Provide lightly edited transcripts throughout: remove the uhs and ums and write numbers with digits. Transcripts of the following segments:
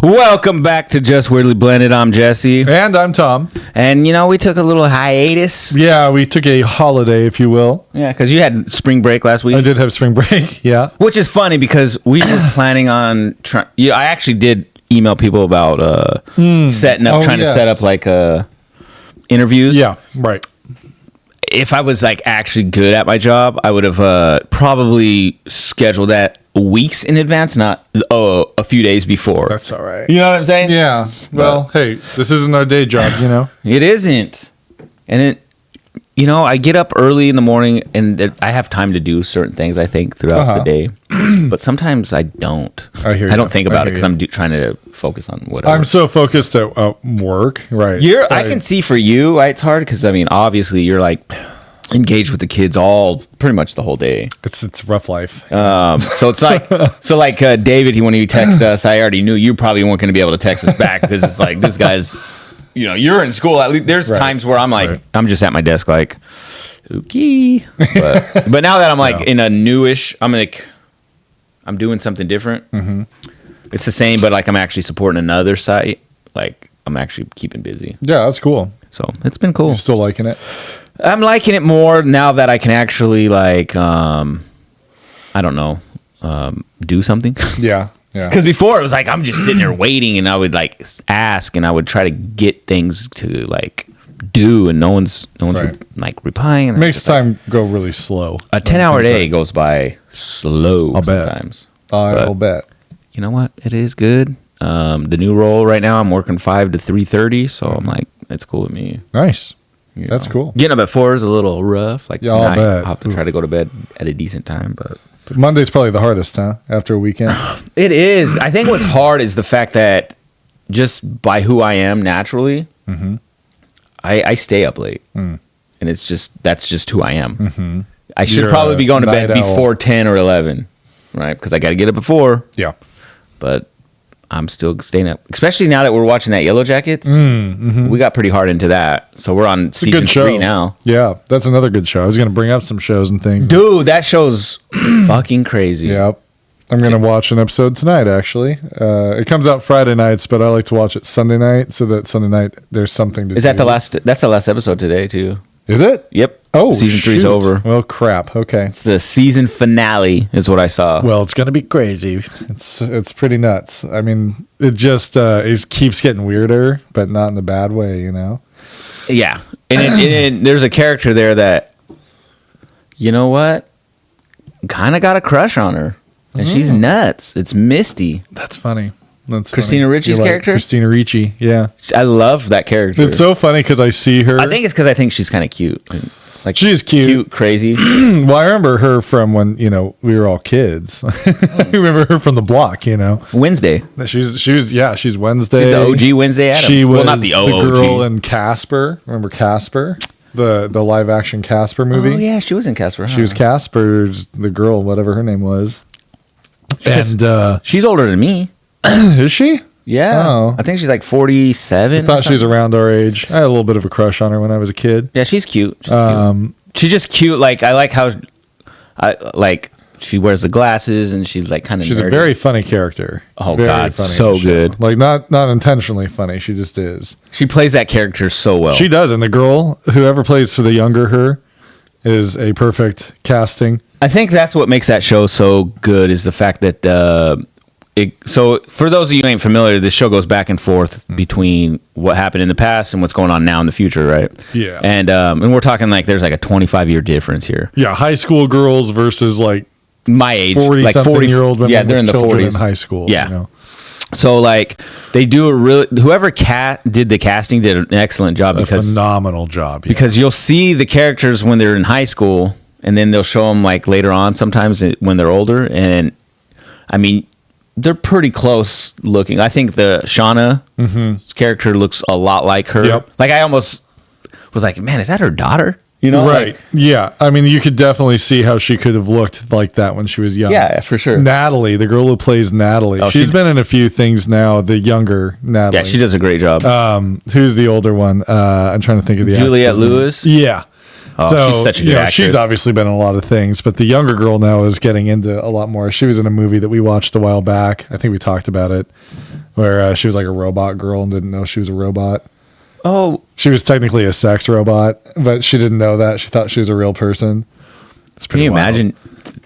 Welcome back to Just Weirdly Blended. I'm Jesse. And I'm Tom. And, we took a little hiatus. Yeah, we took a holiday, if you will. Yeah, because you had spring break last week. I did have spring break, yeah. Which is funny because we were planning on trying... Yeah, I actually did email people about setting up, trying to set up like interviews. Yeah, right. If I was like actually good at my job, I would have probably scheduled that weeks in advance, not a few days before. That's all right. You know what I'm saying? Yeah. Well, hey, this isn't our day job, It isn't. And I get up early in the morning and I have time to do certain things, I think, throughout the day. But sometimes I don't. I hear you. I don't think about it because I'm trying to focus on whatever. I'm so focused at work. Right. I can see for you, it's hard because, obviously you're like engaged with the kids pretty much the whole day. It's a rough life. So it's like, David, when he texted us, I already knew you probably weren't going to be able to text us back because it's like, this guy's, you're in school. At least there's times where I'm like, I'm just at my desk like, okay. But now that I'm like in a newish, I'm doing something different. Mm-hmm. It's the same, but like I'm actually supporting another site. Like I'm actually keeping busy. Yeah, that's cool. So it's been cool. You're still liking it? I'm liking it more now that I can actually like, I don't know, do something. Yeah. Yeah. Because before it was like, I'm just sitting there waiting and I would like ask and I would try to get things to like do and no one's like replying. It makes time go really slow. A 10-hour day goes by slow sometimes. I'll bet. You know what? It is good. The new role right now, I'm working 5 to 3:30, so I'm like, it's cool with me. Nice. That's cool. Getting up at 4 is a little rough. Like I'll tonight, bet. I'll have to try to go to bed at a decent time, but Monday's probably the hardest, huh? After a weekend. it is. I think what's hard is the fact that just by who I am naturally, I stay up late, and that's just who I am. Mm-hmm. I should probably be going to bed before 10 or 11, right? Because I got to get up at 4. Yeah, but I'm still staying up, especially now that we're watching that Yellow Jackets. We got pretty hard into that, so we're on season 3 now. Yeah, that's another good show. I was going to bring up some shows and things. Dude, that show's fucking crazy. Yeah, I'm going to watch an episode tonight, actually. It comes out Friday nights, but I like to watch it Sunday night, so that Sunday night there's something to do. Is that that's the last episode today, too? Is it? Yep. Oh, season 3's over. Well, crap. Okay. It's the season finale is what I saw. Well, it's going to be crazy. It's pretty nuts. I mean, it just it keeps getting weirder, but not in a bad way, Yeah. And there's a character there that, you know what? Kind of got a crush on her. And she's nuts. It's Misty. That's funny. That's Christina Ricci's character? Christina Ricci, yeah. I love that character. It's so funny because I see her. I think it's because I think she's kind of cute. Like she is cute. Crazy. Well, I remember her from when, we were all kids. I remember her from the block, Wednesday. She's Wednesday. She's the OG Wednesday Addams. She was not the girl in Casper. Remember Casper? The live action Casper movie? Oh, yeah, she was in Casper. She was Casper's, the girl, whatever her name was. And she's older than me. Is she? Yeah. Oh. I think she's like 47. I thought she was around our age. I had a little bit of a crush on her when I was a kid. Yeah, she's cute. She's just cute. Like, I like how she wears the glasses and she's like kind of She's nerdy. A very funny character. Oh, very God. So good. Like, not intentionally funny. She just is. She plays that character so well. She does. And the girl, whoever plays for the younger her, is a perfect casting. I think that's what makes that show so good is the fact that so for those of you who ain't familiar, this show goes back and forth between what happened in the past and what's going on now in the future, right? Yeah. And we're talking like there's like a 25-year difference here. Yeah, high school girls versus like my age, 40-something-year-old women. Yeah, they're in the 40s in high school. Yeah. So like they do whoever did the casting did an excellent job. A phenomenal job. Yeah. Because you'll see the characters when they're in high school and then they'll show them like later on sometimes when they're older. And I mean, they're pretty close looking. I think the Shauna's character looks a lot like her. Yep. Like I almost was like, man, is that her daughter? Right. Like, yeah. I mean, you could definitely see how she could have looked like that when she was young. Yeah, for sure. Natalie, the girl who plays Natalie. Oh, she's been in a few things now, the younger Natalie. Yeah, she does a great job. Who's the older one? I'm trying to think of the Juliette Lewis? Yeah. Oh, so, she's such a good actress. She's obviously been in a lot of things, but the younger girl now is getting into a lot more. She was in a movie that we watched a while back. I think we talked about it. where she was like a robot girl and didn't know she was a robot. Oh, She was technically a sex robot, but she didn't know that. She thought she was a real person. It's can pretty you wild. imagine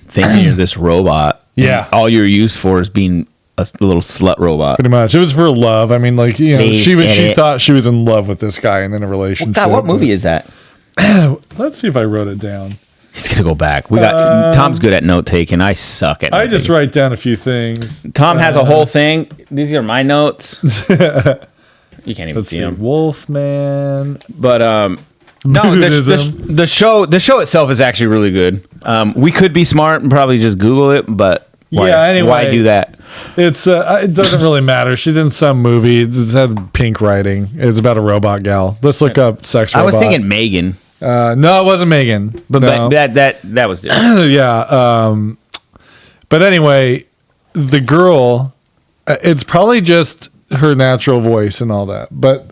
thinking you're this robot? Yeah. and all you're used for is being a little slut robot. Pretty much. It was for love. I mean, like, you know, Please she edit. thought she was in love with this guy and in a relationship. God, what movie is that? Let's see if I wrote it down. He's gonna go back. We got Tom's good at note taking. I suck at. I note just taking. write down a few things. Tom has a whole thing. These are my notes. You can't even Let's see see. them. Wolfman. But no, Buddhism. the show itself is actually really good. We could be smart and probably just Google it, but why, Yeah, anyway. why do that? It's it doesn't really matter. She's in some movie. It's had pink writing. It's about a robot gal. Let's look up sex robot. I was thinking Megan, no, it wasn't Megan. but No. that was different. Yeah. But anyway, the girl, it's probably just her natural voice and all that, but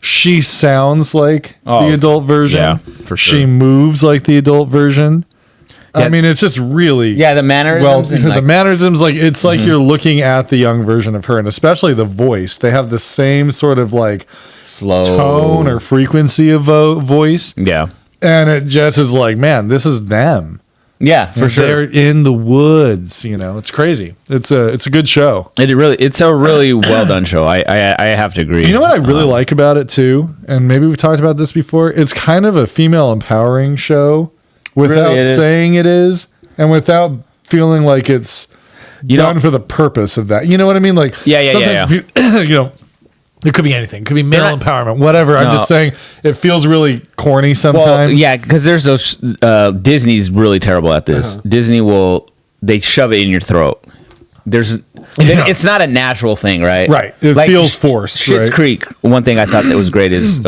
she sounds like the adult version. yeah, for sure. She moves like the adult version. I Yeah. mean, it's just really Yeah, the mannerisms. and, the like, mannerisms, like it's like you're looking at the young version of her, and especially the voice. They have the same sort of like slow tone or frequency of voice, yeah, and it just is like, man, this is them. yeah, for sure. They're in the woods. You know, it's crazy. It's a good show. It's a really well done show. I have to agree. You know what I really like about it too, and maybe we've talked about this before. It's kind of a female empowering show without Really, it is. saying it is, and without feeling like it's done for the purpose of that. You know what I mean? Like Yeah. sometimes you know. It could be anything. It could be male They're not- empowerment, whatever. I'm No. just saying it feels really corny sometimes. Well, yeah, because there's those. Disney's really terrible at this. Disney they shove it in your throat. It's not a natural thing, right? Right. It feels forced, Schitt's right? Creek. One thing I thought that was great is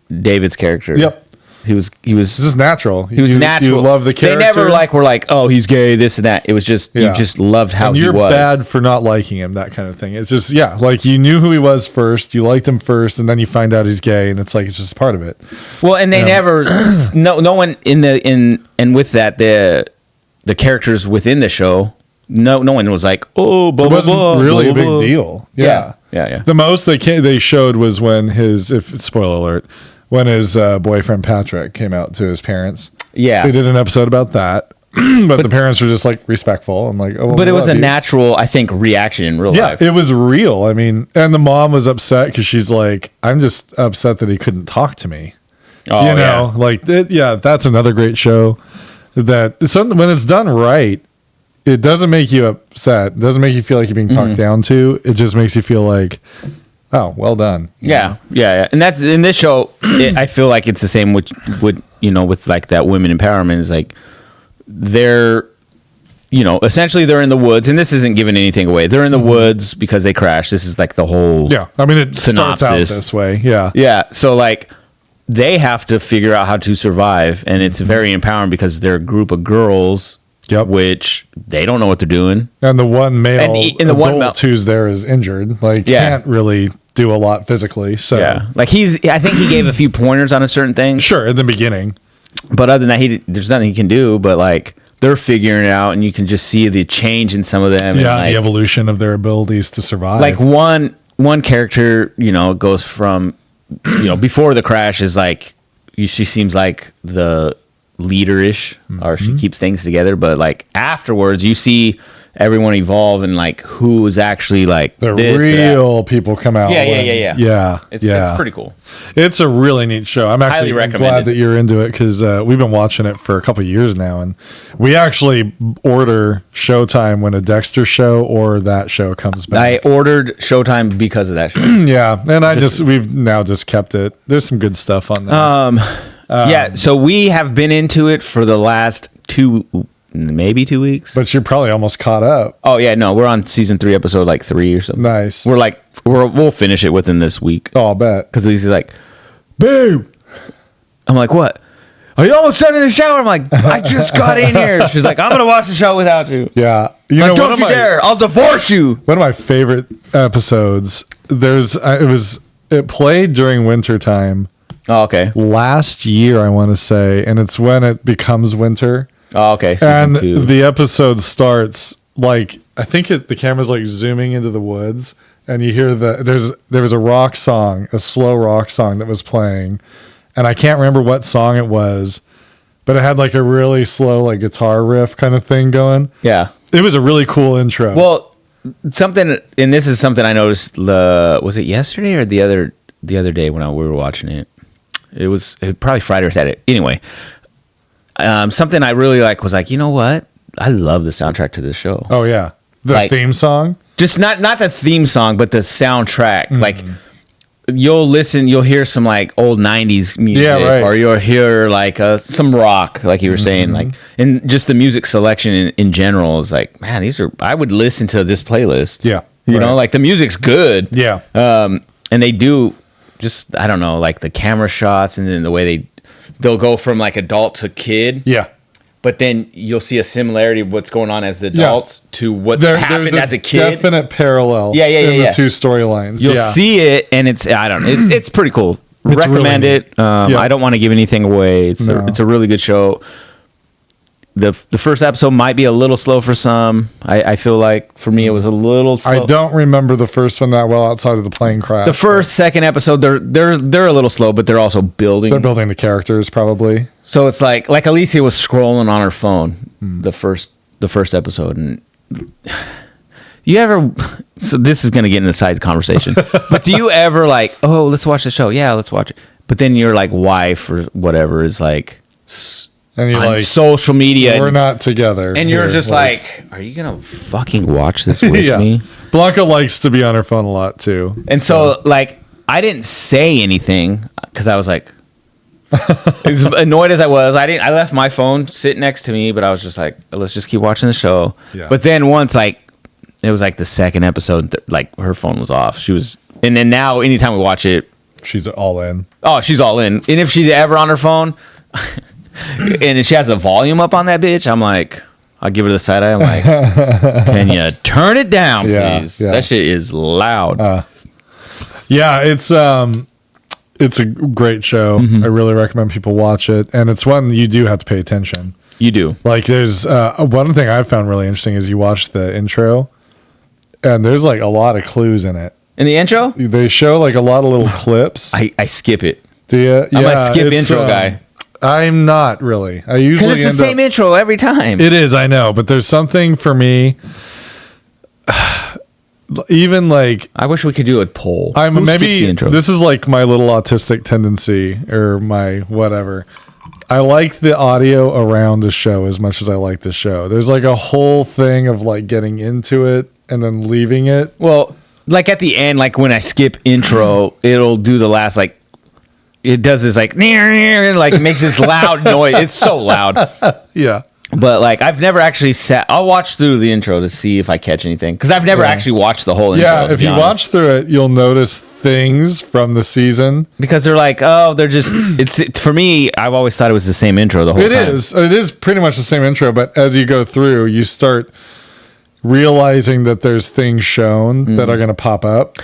David's character. Yep. He was It's just natural. he was natural. You love the character. They never were like, oh, he's gay, this and that. It was just Yeah. you just loved how and he you're was. bad for not liking him, that kind of thing. It's just, yeah, like you knew who he was first, you liked him first, and then you find out he's gay, and it's like it's just part of it. Well, and they never no one and with that the characters within the show, no one was like, oh, blah, It blah, wasn't blah, really blah, a big blah. deal. Yeah. The most they showed was when spoiler alert, when his boyfriend Patrick came out to his parents. Yeah. They did an episode about that, but the parents were just like respectful and like, oh, well, But it we was love a you. natural, I think, reaction in real Yeah, life. it was real. I mean, and the mom was upset because she's like, I'm just upset that he couldn't talk to me. Oh, You know, like, that's another great show. That when it's done right, it doesn't make you upset. It doesn't make you feel like you're being talked down to. It just makes you feel like, oh, well done. Yeah. And that's in this show. I feel like it's the same with like that women empowerment is like they're, essentially they're in the woods, and this isn't giving anything away. They're in the woods because they crashed. This is like the whole Yeah, I mean, it starts out synopsis. this way. Yeah, Yeah. So like they have to figure out how to survive, and it's very empowering because they're a group of girls. Yep. Which they don't know what they're doing. and the one male And the one adult male- who's there is injured. Like, Yeah. can't really do a lot physically. So Yeah. Like I think he gave a few pointers on a certain thing. sure, in the beginning. But other than that, there's nothing he can do. But like they're figuring it out, and you can just see the change in some of them. Yeah, and, the like, evolution of their abilities to survive. like one character, goes from, before the crash is like she seems like the leader-ish, or she keeps things together. But like afterwards, you see everyone evolve, and like who is actually like the this, real people come out. Yeah. Yeah, It's pretty cool. It's a really neat show. I'm Highly actually recommended. glad that you're into it because we've been watching it for a couple of years now, and we actually order Showtime when a Dexter show or that show comes I back. ordered Showtime because of that show. Yeah, and we've now just kept it. There's some good stuff on there. Yeah, so we have been into it for the last maybe 2 weeks. But you're probably almost caught up. Oh yeah, no, we're on season 3, episode like 3 or something. Nice. We'll finish it within this week. Oh, I'll bet. Because he's like, babe. I'm like, what? Are you almost done in the shower? I'm like, I just got in here. She's like, I'm gonna watch the show without you. Yeah. Like, don't you dare! I'll divorce you. One of my favorite episodes. It played during winter time Oh, okay. last year, I want to say, and it's when it becomes winter. Oh, okay. And Season 2. the episode starts like I think the camera's like zooming into the woods, and you hear there was a rock song, a slow rock song that was playing, and I can't remember what song it was, but it had like a really slow like guitar riff kind of thing going. Yeah. It was a really cool intro. Well, something, and this is something I noticed. Was it yesterday or the other day when we were watching it? It was probably Friday or Saturday. Anyway, something I really like was like, you know what? I love the soundtrack to this show. Oh yeah, the theme song. Just not the theme song, but the soundtrack. Mm-hmm. Like you'll hear some like old '90s music, or you'll hear like some rock, like you were saying, like, and just the music selection in general is like, man, I would listen to this playlist. Yeah, you know, like the music's good. Yeah, and they do. Just, I don't know, like the camera shots and then the way they'll go from like adult to kid. Yeah. But then you'll see a similarity of what's going on as the adults to what happened as a kid. Definite parallel. In the two storylines. You'll see it, and it's pretty cool. Recommend really it. I don't want to give anything away. It's a really good show. The first episode might be a little slow for some. I feel like for me it was a little slow. I don't remember the first one that well outside of the plane crash. The second episode they're a little slow, but they're also building. They're building the characters probably. So it's like Alicia was scrolling on her phone the first episode, and you ever? So this is going to get into a side conversation, but do you ever like, oh, let's watch the show? Yeah, let's watch it. But then your like wife or whatever is like. And you're on like, social media, we're not together. And you're just like, are you gonna fucking watch this with me? Blanca likes to be on her phone a lot too. And so like, I didn't say anything because I was like, as annoyed as I was, I left my phone sitting next to me, but I was just like, let's just keep watching the show. Yeah. But then once like, it was like the second episode, like her phone was off. And then now anytime we watch it, she's all in. Oh, she's all in. And if she's ever on her phone. And if she has the volume up on that bitch, I'm like, I'll give her the side eye. I'm like, can you turn it down, please? Yeah. That shit is loud. It's a great show. I really recommend people watch it, and it's one you do have to pay attention. You do. Like, there's one thing I found really interesting is you watch the intro, and there's like a lot of clues in it. In the intro, they show like a lot of little clips. I skip it. Do you? I'm a skip intro guy. I'm not really. I usually because it's the same intro every time. It is, I know, but there's something for me. Even like, I wish we could do a poll. Who skips the intro? This is like my little autistic tendency or my whatever. I like the audio around the show as much as I like the show. There's like a whole thing of like getting into it and then leaving it. Well, like at the end, like when I skip intro, it'll do the last like. It does this like like makes this loud noise. It's so loud. Yeah. But like I've never actually I'll watch through the intro to see if I catch anything because I've never actually watched the whole intro. Yeah, if you watch through it, you'll notice things from the season because they're like, oh, they're just. It's for me. I've always thought it was the same intro the whole time. It is pretty much the same intro, but as you go through, you start realizing that there's things shown that are going to pop up.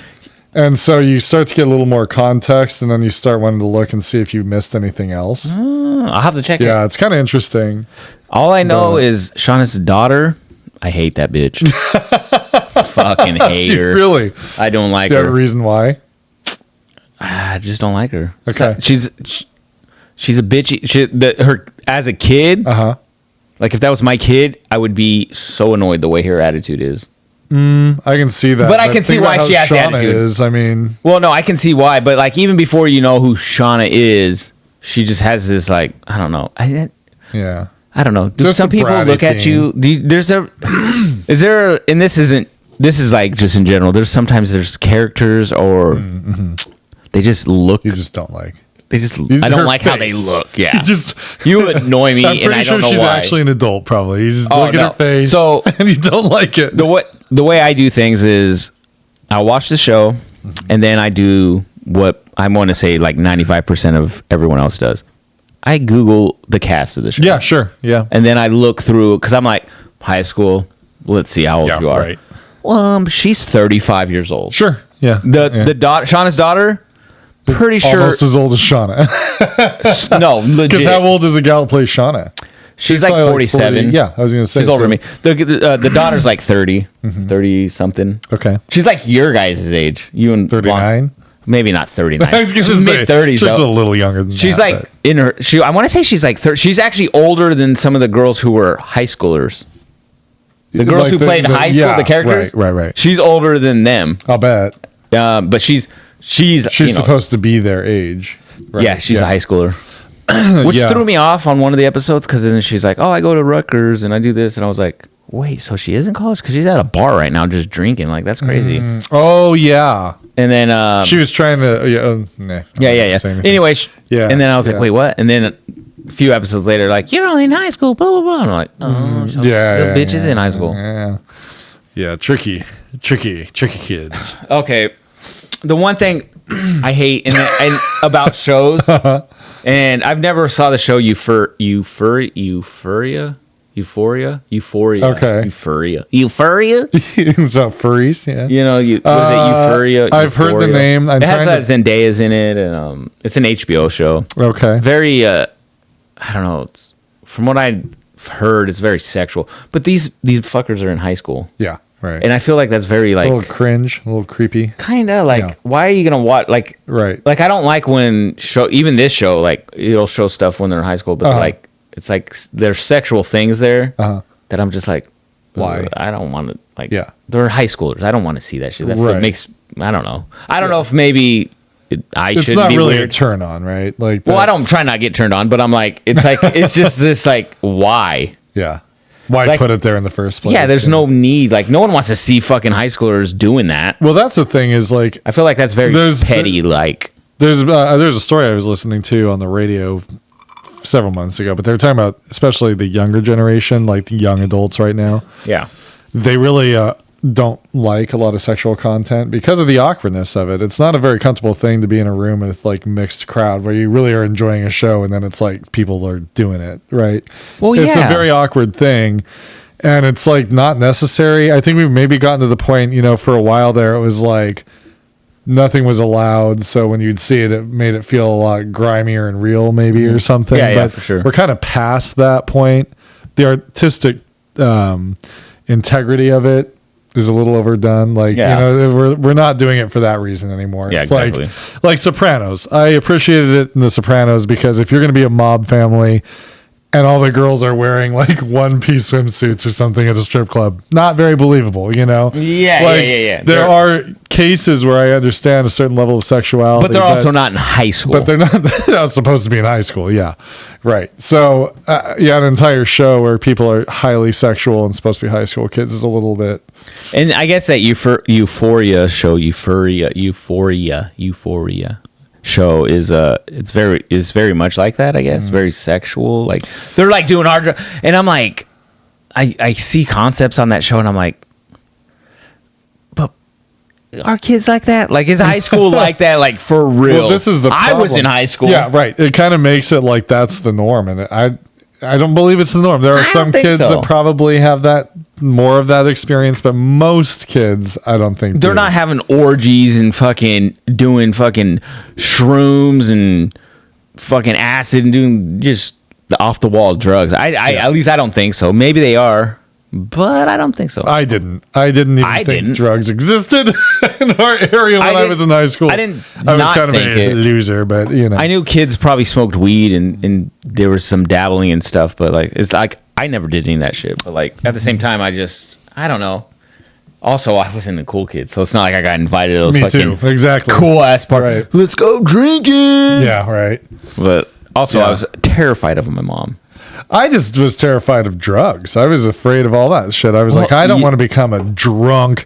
And so you start to get a little more context, and then you start wanting to look and see if you missed anything else. I'll have to check it. Yeah, it's kind of interesting. All I know is Shauna's daughter. I hate that bitch. Fucking hate her. Really? I don't like her. Do you have a reason why? I just don't like her. Okay. She's a bitchy. Her as a kid. Like if that was my kid, I would be so annoyed the way her attitude is. I can see that. But I can see why she has the attitude. Is, I mean, well, no, I can see why. But like, even before you know who Shauna is, she just has this like, I don't know. Yeah. I don't know. Do some people look at you? Is there? And this is like just in general. Sometimes there's characters or they just look. You just don't like. I don't like how they look. Yeah, you annoy me, and I don't know why. She's actually an adult, probably. You just look at her face, and you don't like it. The way I do things is, I watch the show, and then I do what I want to say like 95% of everyone else does. I Google the cast of the show. Yeah, sure. Yeah, and then I look through because I'm like high school. Let's see how old you are. Right. Well, she's 35 years old. Sure. Yeah. The daughter, Shauna's daughter. Pretty sure almost as old as Shauna. No, legit. Because how old is the gal who plays Shauna? She's like probably 47. 40. Yeah, I was gonna say she's older than me. The daughter's like 30, 30 something. Okay, She's like your guys' age. You and 39. Maybe not 39. I was gonna She's say, mid 30s. she's a little younger than she's that. like in her. I want to say she's like 30. She's actually older than some of the girls who were high schoolers. The girls Like who played in high school, the characters. Right. She's older than them. I'll bet. But she's supposed to be their age. Right? Yeah, she's a high schooler. Which threw me off on one of the episodes because then she's like, "Oh, I go to Rutgers and I do this," and I was like, "Wait, so she is in college? Because she's at a bar right now just drinking. Like that's crazy." Oh yeah. And then she was trying to. Yeah. Anyway, yeah. And then I was like, "Wait, what?" And then a few episodes later, like, "You're only in high school." Blah blah blah. And I'm like, "Oh, so the bitch is in high school." Yeah. Tricky kids. Okay, the one thing I hate and about shows, and I've never saw the show Euphoria. Okay. Euphoria. It's about furries. Yeah. You know, was it Euphoria? I've heard the name. It has Zendaya's in it, and it's an HBO show. Okay. Very, I don't know. It's, from what I've heard, it's very sexual. But these fuckers are in high school. Yeah. Right. And I feel like that's very like a little cringe, a little creepy. Kind of like, why are you gonna watch like? Right. Like I don't like when even this show like it'll show stuff when they're in high school, but like it's like there's sexual things there that I'm just like, why? I don't want to like. Yeah. They're high schoolers. I don't want to see that shit. That makes I don't know. I don't know if maybe. It's not really weird. A turn on, right? Like, well, I don't try not to get turned on, but I'm like, it's like it's just this like why? Yeah. Why put it there in the first place? Yeah, there's no need. Like, no one wants to see fucking high schoolers doing that. Well, that's the thing is, like... I feel like that's very petty, like... There's a story I was listening to on the radio several months ago, but they were talking about, especially the younger generation, like the young adults right now. Yeah. They really don't like a lot of sexual content because of the awkwardness of it. It's not a very comfortable thing to be in a room with, like, mixed crowd where you really are enjoying a show and then it's like people are doing it, right? Well, It's a very awkward thing and it's, like, not necessary. I think we've maybe gotten to the point, you know, for a while there it was like nothing was allowed, so when you'd see it, it made it feel a lot grimier and real maybe or something. Yeah, but for sure. We're kind of past that point. The artistic integrity of it is a little overdone. Like, you know, we're not doing it for that reason anymore. Yeah, it's exactly. like Sopranos. I appreciated it in the Sopranos because if you're going to be a mob family and all the girls are wearing like one-piece swimsuits or something at a strip club, not very believable, you know? Yeah. There are cases where I understand a certain level of sexuality. But they're also not in high school. But they're not supposed to be in high school, yeah. Right. So, an entire show where people are highly sexual and supposed to be high school kids is a little bit... And I guess that Euphoria show show is very much like that. I guess very sexual. Like they're like doing hard, and I'm like, I see concepts on that show, and I'm like, but are kids like that? Like is high school like that? Like for real? Well, this is the problem. I was in high school. Yeah, right. It kind of makes it like that's the norm, and I don't believe it's the norm. There are some kids that probably have that more of that experience, but most kids, I don't think they're not having orgies and fucking doing fucking shrooms and fucking acid and doing just the off the wall drugs. At least I don't think so. Maybe they are, but I don't think so. I didn't even think drugs existed in our area when I was in high school. I was kind of a loser, but you know, I knew kids probably smoked weed and there was some dabbling and stuff, but like it's like I never did any of that shit. But like at the same time, I don't know. Also, I wasn't a cool kid, so it's not like I got invited to those fucking exactly cool ass parties. Right. Let's go drinking. Yeah, right. But also, I was terrified of my mom. I just was terrified of drugs. I was afraid of all that shit. I was like, I don't want to become a drunk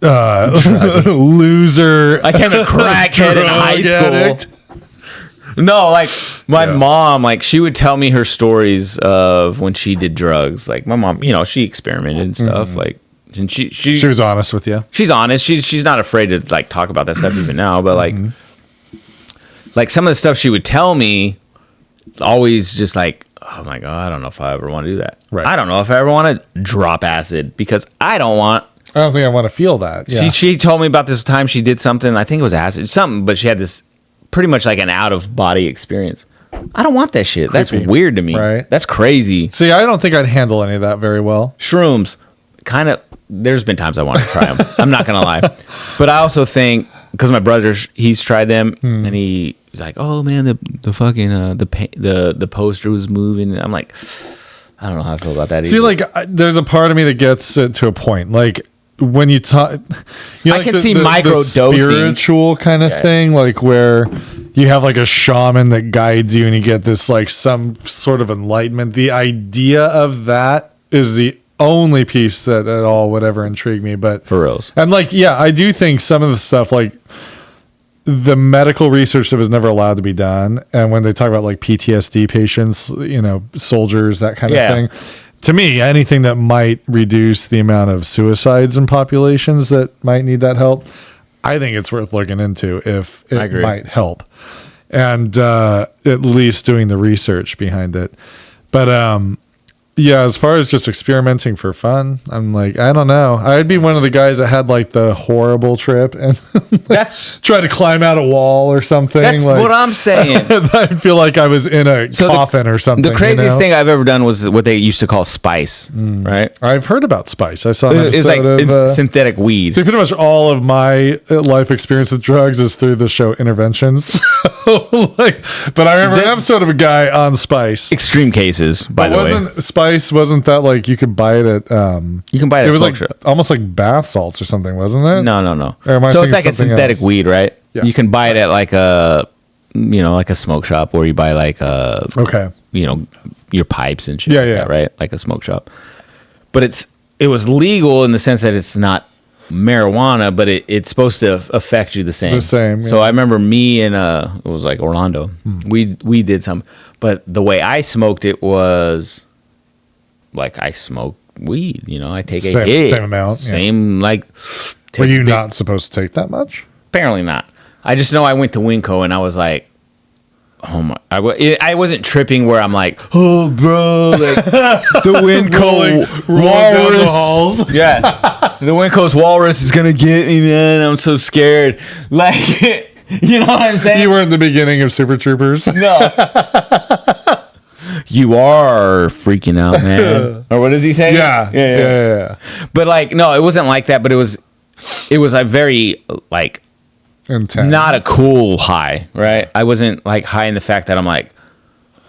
loser. I became a crackhead in high school. Addict. No, like my mom, like she would tell me her stories of when she did drugs. Like my mom, you know, she experimented and stuff. Like, and she was honest with you. She's honest. She's not afraid to like talk about that stuff even now. But like some of the stuff she would tell me, always just like, oh my god, I don't know if I ever want to do that. Right. I don't know if I ever want to drop acid because I don't think I want to feel that. Yeah. She told me about this time she did something. I think it was acid, something, but she had this pretty much like an out of body experience. I don't want that shit. Creepy. That's weird to me. Right. That's crazy. See, I don't think I'd handle any of that very well. Shrooms, kind of. There's been times I want to try them. I'm not gonna lie, but I also think because my brother, he's tried them, and he's like, "Oh man, the fucking the poster was moving." I'm like, I don't know how I feel about that. See, either. like, there's a part of me that gets it to a point, like when you talk, I can see micro-dosing. spiritual kind of thing, like where you have like a shaman that guides you, and you get this like some sort of enlightenment. The idea of that is the only piece that at all would ever intrigue me. But for reals, and like, yeah, I do think some of the stuff, like the medical research that was never allowed to be done, and when they talk about like PTSD patients, soldiers, that kind of thing, to me, anything that might reduce the amount of suicides in populations that might need that help, I think it's worth looking into if it might help, and at least doing the research behind it. But yeah, as far as just experimenting for fun, I'm like, I don't know. I'd be one of the guys that had like the horrible trip and that's try to climb out a wall or something. That's like, what I'm saying. I feel like I was in a coffin or something. The craziest thing I've ever done was what they used to call spice, right? I've heard about spice. I saw an episode It's like of synthetic weed. So pretty much all of my life experience with drugs is through the show Interventions. But I remember an episode of a guy on spice. Extreme cases, by the way. Wasn't that like you could buy it at you can buy it at was smoke like shop. Almost like bath salts or something, wasn't it? No. Or am I So thinking it's like a something synthetic else? weed, right? Yeah. You can buy it at like a like a smoke shop where you buy like Okay. your pipes and shit. Yeah, like yeah. that, right? Like a smoke shop. But it was legal in the sense that it's not marijuana, but it's supposed to affect you the same. Yeah. So I remember me and it was like Orlando. We did some, but the way I smoked it was like I smoke weed. I take a hit, same amount, same like. Were you not supposed to take that much? Apparently not. I just know I went to Winco and I was like, oh my! I wasn't tripping where I'm like, oh bro, like the Winco walrus. Yeah, the Winco's walrus is gonna get me, man. I'm so scared. Like, you know what I'm saying? You were in the beginning of Super Troopers. No. You are freaking out, man. Or what does he say? Yeah. But like, no, it wasn't like that. But it was a very like Intense. not a cool high, right? I wasn't like high in the fact that I'm like,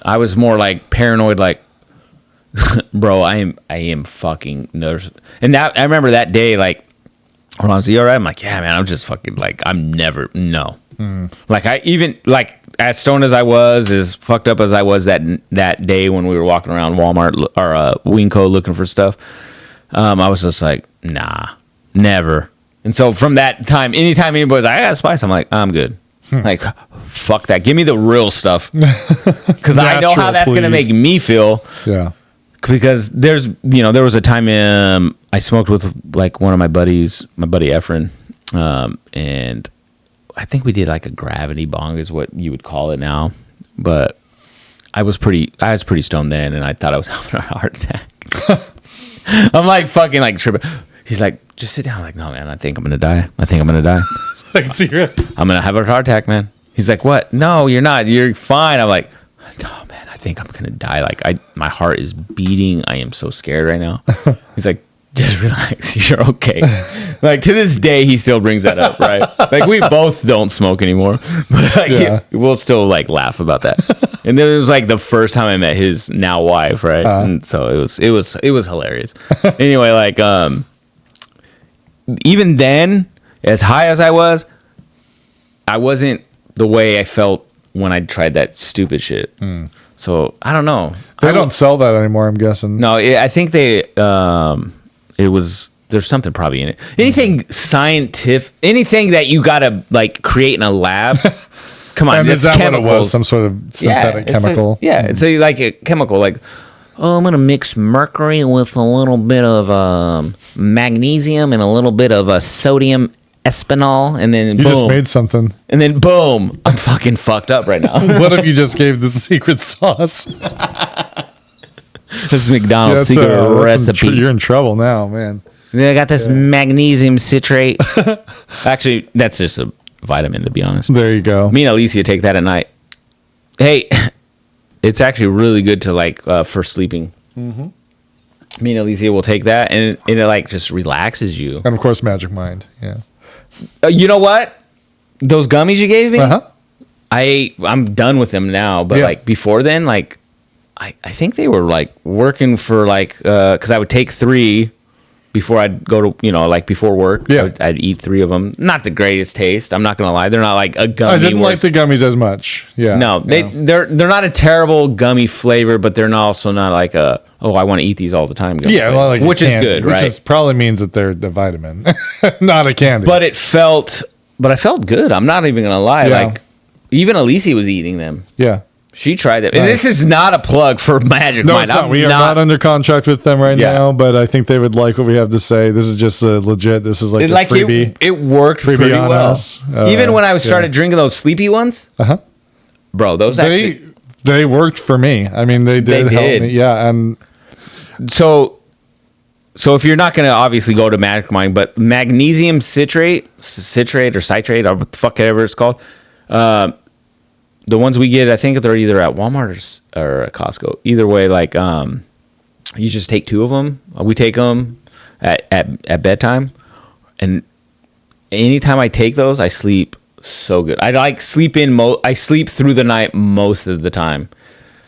I was more like paranoid, like, bro, I am fucking nervous. And that I remember that day, like, Ron's, you all right? I'm like, yeah, man, I'm just fucking like, like I even like as stoned as I was, as fucked up as I was that day when we were walking around Walmart or Winco looking for stuff, I was just like, nah, never. And so from that time, anytime anybody's like, I got spice, I'm like, I'm good. Like, fuck that. Give me the real stuff. Because I know how that's going to make me feel. Yeah. Because there was a time I smoked with like one of my buddies, my buddy Efren, and I think we did like a gravity bong is what you would call it now. But I was pretty stoned then, and I thought I was having a heart attack. I'm like fucking like tripping. He's like, just sit down. I'm like, no, man, I think I'm going to die. I can see it. I'm going to have a heart attack, man. He's like, what? No, you're not. You're fine. I'm like, no, man, I think I'm going to die. Like, my heart is beating. I am so scared right now. He's like, just relax. You're okay. Like, to this day, he still brings that up, right? Like, we both don't smoke anymore. But, like, we'll still, like, laugh about that. And then it was, like, the first time I met his now wife, right? And so it was hilarious. Anyway, like, even then, as high as I wasn't the way I felt when I tried that stupid shit. So I don't know. They don't sell that anymore, I'm guessing. No, I think they. There's something probably in it. Anything scientific, anything that you gotta like create in a lab. Come on, and it's is that chemicals. what it was? Some sort of synthetic chemical? It's like a chemical. Like, oh, I'm gonna mix mercury with a little bit of magnesium and a little bit of sodium espinol, and then You boom. just made something. And then boom, I'm fucking fucked up right now. What if you just gave the secret sauce? This is McDonald's secret recipe. You're in trouble now, man. Then I got this magnesium citrate. Actually, that's just a vitamin, to be honest. There you go. Me and Alicia take that at night. Hey, it's actually really good to like for sleeping. Mm-hmm. Me and Alicia will take that, and it like just relaxes you. And of course, Magic Mind. Yeah. You know what? Those gummies you gave me, Uh-huh. I'm done with them now. But like before then, like I think they were like working for like because I would take 3 before I'd go to like before work. Yeah. I'd eat 3 of them. Not the greatest taste. I'm not gonna lie. They're not like a gummy. I didn't like the gummies as much. Yeah. No, they're not a terrible gummy flavor, but they're also not like I want to eat these all the time. Yeah, well, like which is good, right? Which probably means that they're the vitamin, not a candy. But I felt good. I'm not even gonna lie. Yeah. Like even Alicia was eating them. Yeah. She tried them. And this is not a plug for Magic No, Mind. it's not. We are not under contract with them right now, but I think they would like what we have to say. This is just a legit. This is like a freebie. It worked freebie pretty on well. us. Even when I started drinking those sleepy ones, bro, those they worked for me. I mean, they did help me. Yeah, and so if you're not going to obviously go to Magic Mind, but magnesium citrate or citrate or what the fuck ever it's called, the ones we get, I think they're either at Walmart or at Costco. Either way, like you just take 2 of them. We take them at bedtime, and anytime I take those, I sleep so good. I like sleep I sleep through the night most of the time.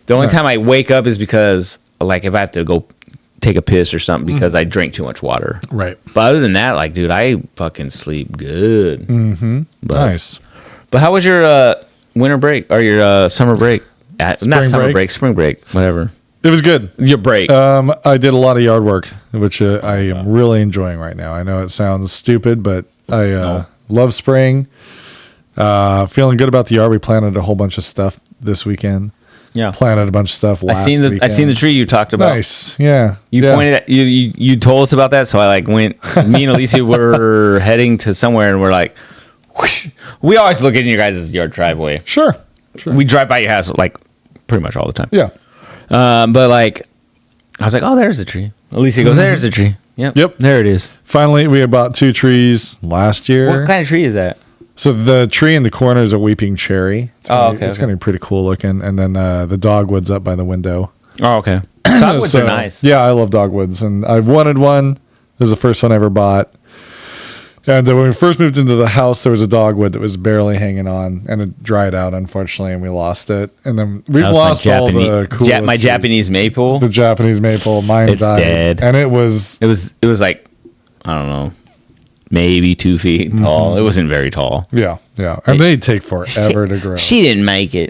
The only time I wake up is because like if I have to go take a piss or something because I drank too much water. right. But other than that, like dude, I fucking sleep good. Mm-hmm. Nice. But how was your winter break or your summer break? Spring break, whatever. It was good. Your break. I did a lot of yard work, which I am really enjoying right now. I know it sounds stupid, but I love spring. Feeling good about the yard. We planted a whole bunch of stuff this weekend. Yeah, planted a bunch of stuff last weekend. I seen the tree you talked about. Nice. Yeah. You pointed at you told us about that, so I like went. Me and Alicia were heading to somewhere, and we're like, whoosh. We always look in your guys' yard driveway. Sure. We drive by your house like pretty much all the time. Yeah. But like, I was like, oh, there's the tree. Alicia goes, there's the tree. Yep. There it is. Finally, we bought 2 trees last year. What kind of tree is that? So the tree in the corner is a weeping cherry. It's going to be pretty cool looking. And then the dogwood's up by the window. Oh, okay. Dogwoods are nice. Yeah, I love dogwoods. And I've wanted one. This is the first one I ever bought. And when we first moved into the house, there was a dogwood that was barely hanging on. And it dried out, unfortunately, and we lost it. And then we've lost all the cool my Japanese maple. The Japanese maple. Mine died. Dead. And it was like, I don't know, maybe 2 feet tall. It wasn't very tall. Yeah. And they take forever to grow. She didn't make it.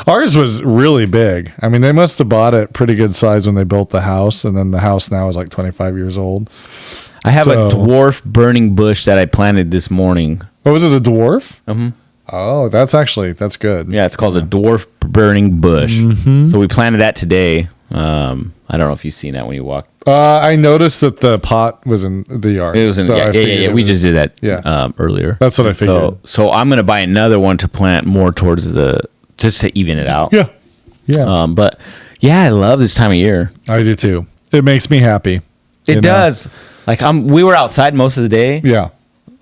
Ours was really big. I mean, they must have bought it pretty good size when they built the house. And then the house now is like 25 years old. I have a dwarf burning bush that I planted this morning. Oh, was it a dwarf? Mm-hmm. Oh, that's good. Yeah, it's called a dwarf burning bush. Mm-hmm. So we planted that today. I don't know if you've seen that when you walked. I noticed that the pot was in the yard. It was in yeah. We just did that earlier. That's what I figured. So I'm going to buy another one to plant more towards just to even it out. Yeah. But yeah, I love this time of year. I do too. It makes me happy. It does. Like we were outside most of the day. Yeah.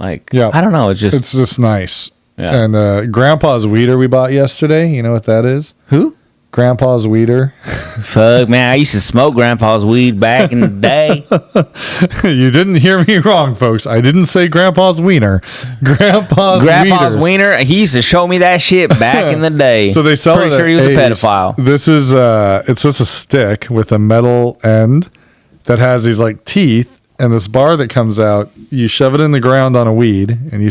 Like I don't know. It's just nice. Yeah. And Grandpa's weeder we bought yesterday. You know what that is? Who? Grandpa's weeder. Fuck, man. I used to smoke Grandpa's weed back in the day. You didn't hear me wrong, folks. I didn't say Grandpa's wiener. Grandpa's wiener. He used to show me that shit back in the day. So they sell Pretty it sure he was Ace. a pedophile. This is it's just a stick with a metal end that has these like teeth. And this bar that comes out, you shove it in the ground on a weed, and you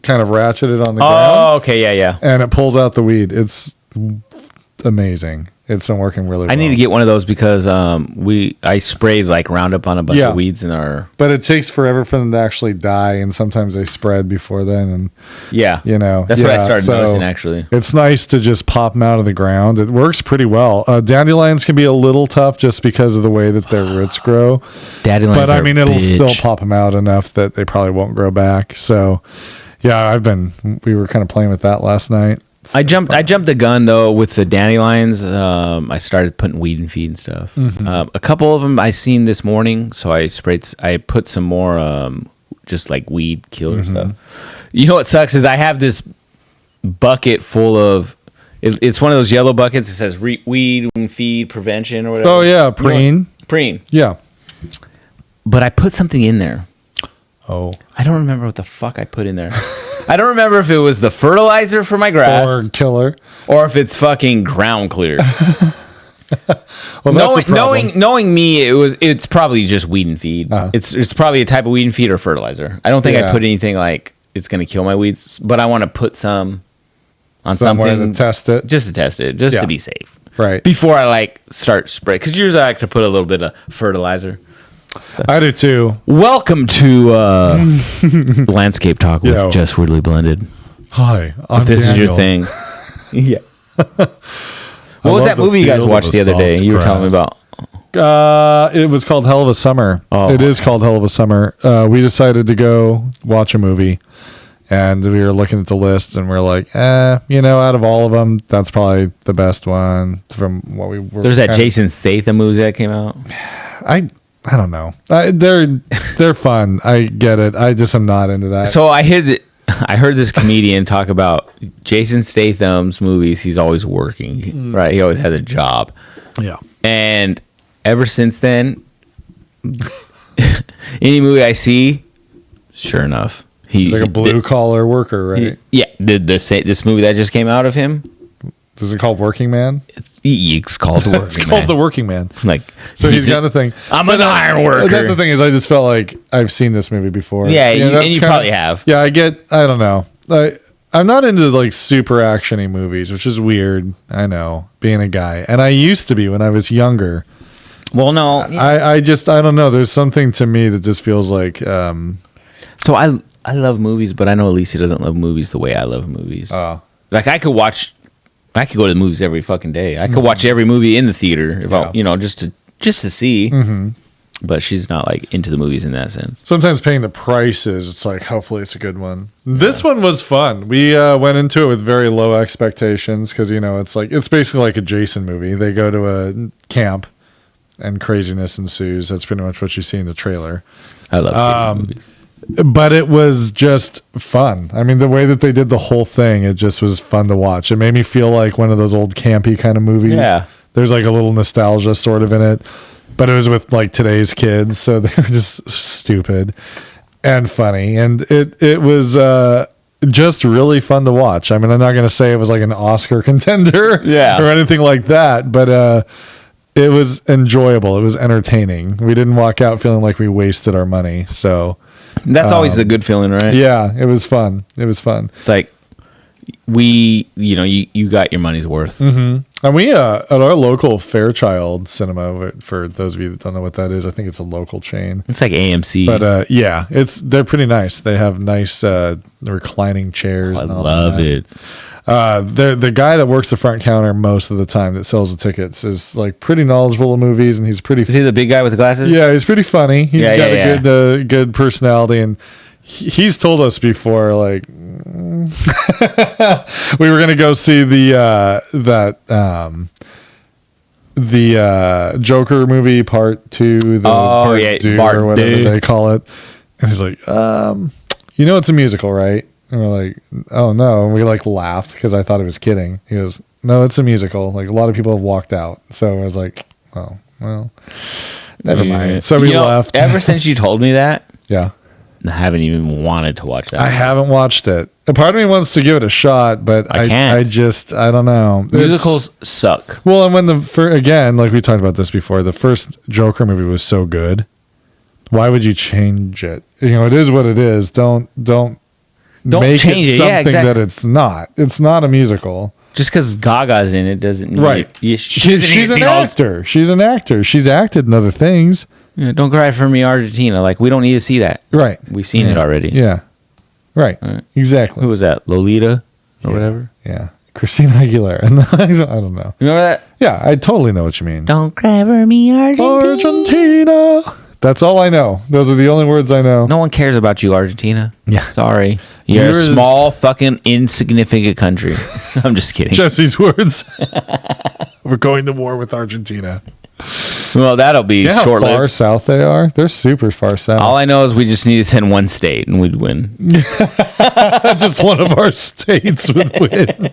kind of ratchet it on the ground. Oh, okay, yeah. And it pulls out the weed. It's amazing. It's been working really well. I need to get one of those because I sprayed like Roundup on a bunch of weeds in our. But it takes forever for them to actually die, and sometimes they spread before then. And that's what I started noticing actually. It's nice to just pop them out of the ground. It works pretty well. Dandelions can be a little tough just because of the way that their roots grow. Dandelions, but I mean, it'll still pop them out enough that they probably won't grow back. So, yeah, we were kind of playing with that last night. I jumped the gun though with the dandelions. I started putting weed and feed and stuff. Mm-hmm. A couple of them I seen this morning, so I put some more just like weed killer stuff. You know what sucks is I have this bucket full of It's one of those yellow buckets. It says weed and feed prevention or whatever. Oh yeah, preen. Preen. Yeah. But I put something in there. Oh. I don't remember what the fuck I put in there. I don't remember if it was the fertilizer for my grass Or killer. or if it's fucking ground clear. Well, that's a problem. knowing me, it's probably just weed and feed. It's probably a type of weed and feed or fertilizer. I don't think I put anything like it's going to kill my weeds, but I want to put some on Somewhere something to test it. just to test it, just to be safe. Right. Before I like start spray, because usually I like to put a little bit of fertilizer. So. I do too. Welcome to Landscape Talk with Just Weirdly Blended. Hi, if this is your thing. Yeah. What was that movie you guys watched the other day? You were telling me about. It was called Hell of a Summer. Oh, it is called Hell of a Summer. We decided to go watch a movie, and we were looking at the list, and we're like, out of all of them, that's probably the best one from what we were. There's that Jason Statham movie that came out. I don't know. They're fun. I get it. I just am not into that. So I heard this comedian talk about Jason Statham's movies. He's always working, right? He always has a job. Yeah. And ever since then, any movie I see, sure enough, he's like a blue collar worker, right? This movie that just came out of him. Is it called Working Man? It's called Working Man. It's called The Working Man. Like, so he's got a thing. I'm an iron worker. That's the thing is, I just felt like I've seen this movie before. Yeah, and you probably have. Yeah, I don't know. I'm not into like super actiony movies, which is weird. I know, being a guy, and I used to be when I was younger. Well, no, I don't know. There's something to me that just feels like. So I love movies, but I know Alicia doesn't love movies the way I love movies. Oh, like I could go to the movies every fucking day. I could watch every movie in the theater if I, just to see. Mm-hmm. But she's not like into the movies in that sense. Sometimes paying the prices, it's like hopefully it's a good one. This one was fun. We went into it with very low expectations because it's basically like a Jason movie. They go to a camp and craziness ensues. That's pretty much what you see in the trailer. I love Jason movies. But it was just fun. I mean, the way that they did the whole thing, it just was fun to watch. It made me feel like one of those old campy kind of movies. Yeah. There's like a little nostalgia sort of in it. But it was with like today's kids, so they were just stupid and funny. And it was just really fun to watch. I mean, I'm not going to say it was like an Oscar contender or anything like that, but it was enjoyable. It was entertaining. We didn't walk out feeling like we wasted our money. So that's always a good feeling, right? Yeah, it was fun. It's like you got your money's worth. Mm-hmm. And we at our local Fairchild Cinema, for those of you that don't know what that is, I think it's a local chain. It's like AMC, but they're pretty nice. They have nice reclining chairs. I love it. The guy that works the front counter most of the time that sells the tickets is like pretty knowledgeable of movies, and he's pretty. Is he the big guy with the glasses? Yeah, he's pretty funny. He's got a good personality, and he's told us before, like we were gonna go see the Joker movie part 2, part 2 or whatever they call it, and he's like, it's a musical, right? And we're like, oh no, and we like laughed because I thought he was kidding. He goes, no, it's a musical. Like a lot of people have walked out, so I was like, oh well, never mind. So we left. Ever since you told me that, I haven't even wanted to watch that. I haven't watched it. A part of me wants to give it a shot, but I can't. I don't know. Musicals suck. Well, and when again, like we talked about this before, the first Joker movie was so good. Why would you change it? It is what it is. Don't make change it something that it's not. It's not a musical. Just because Gaga's in it doesn't mean right. She's an actor. She's an actor. She's acted in other things. Yeah, don't cry for me, Argentina. Like, we don't need to see that. Right. We've seen it already. Yeah. Right. Exactly. Who was that? Lolita or whatever? Yeah. Christina Aguilera. I don't know. You remember that? Yeah, I totally know what you mean. Don't cry for me, Argentina. That's all I know. Those are the only words I know. No one cares about you, Argentina. Yeah. Sorry. You're a small, fucking insignificant country. I'm just kidding. Jesse's words. We're going to war with Argentina. Well, that'll be how short far lived. south they are? They're super far south. All I know is we just need to send one state and we'd win. Just one of our states would win.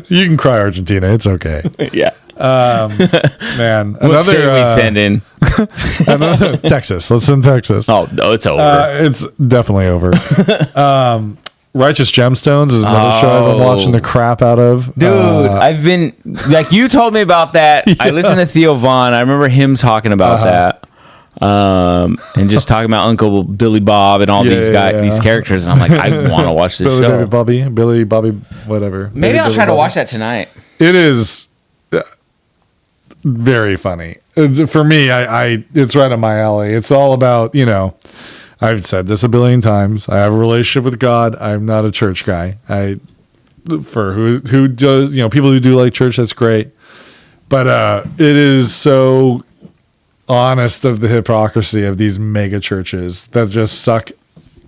You can cry Argentina. It's okay. Yeah. Man. What state we send in? Texas. Let's send Texas. Oh, no, it's over. It's definitely over. Righteous Gemstones is another show I've been watching the crap out of. Dude, I've been like you told me about that. Yeah. I listened to Theo Vaughn. I remember him talking about that. And just talking about Uncle Billy Bob and all these guys, these characters, and I'm like, I want to watch this show. Billy Bobby, whatever. Maybe I'll try to watch that tonight. It is very funny for me. I it's right up my alley. It's all about, I've said this a billion times. I have a relationship with God. I'm not a church guy. For who does, people who do like church, that's great. But it is so honest of the hypocrisy of these mega churches that just suck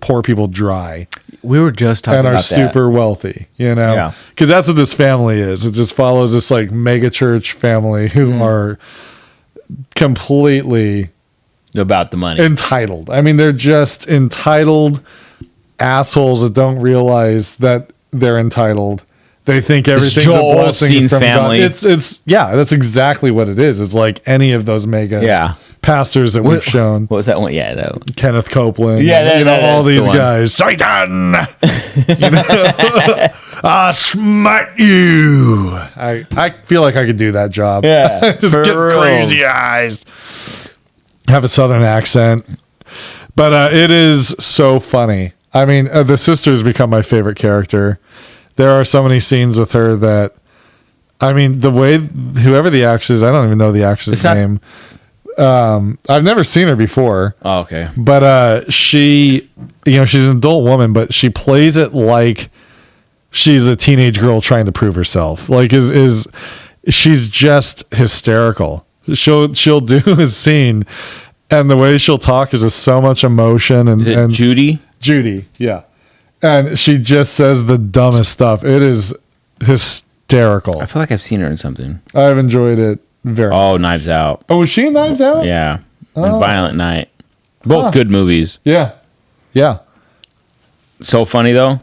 poor people dry. We were just talking about that. And are super wealthy, Yeah. Because that's what this family is. It just follows this like mega church family who are completely about the money. Entitled. I mean, they're just entitled assholes that don't realize that they're entitled. They think everything's a blessing from family. God. It's that's exactly what it is. It's like any of those mega pastors that we've shown. What was that one? Yeah, that one. Kenneth Copeland. Yeah, all these guys. Satan! I smite you. I feel like I could do that job. Yeah. Just get crazy eyes. Have a southern accent. But it is so funny. I mean, the sister's become my favorite character. There are so many scenes with her that, I mean, the way, whoever the actress is, I don't even know the actress's name. I've never seen her before. Oh, okay. But she, she's an adult woman, but she plays it like she's a teenage girl trying to prove herself. Like she's just hysterical. She'll do a scene, and the way she'll talk is just so much emotion. And Judy? Judy, yeah. And she just says the dumbest stuff. It is hysterical. I feel like I've seen her in something. I've enjoyed it very much. Oh, Knives Out. Oh, was she in Knives Out? Yeah. And Violent Night. Both good movies. Yeah. Yeah. So funny, though?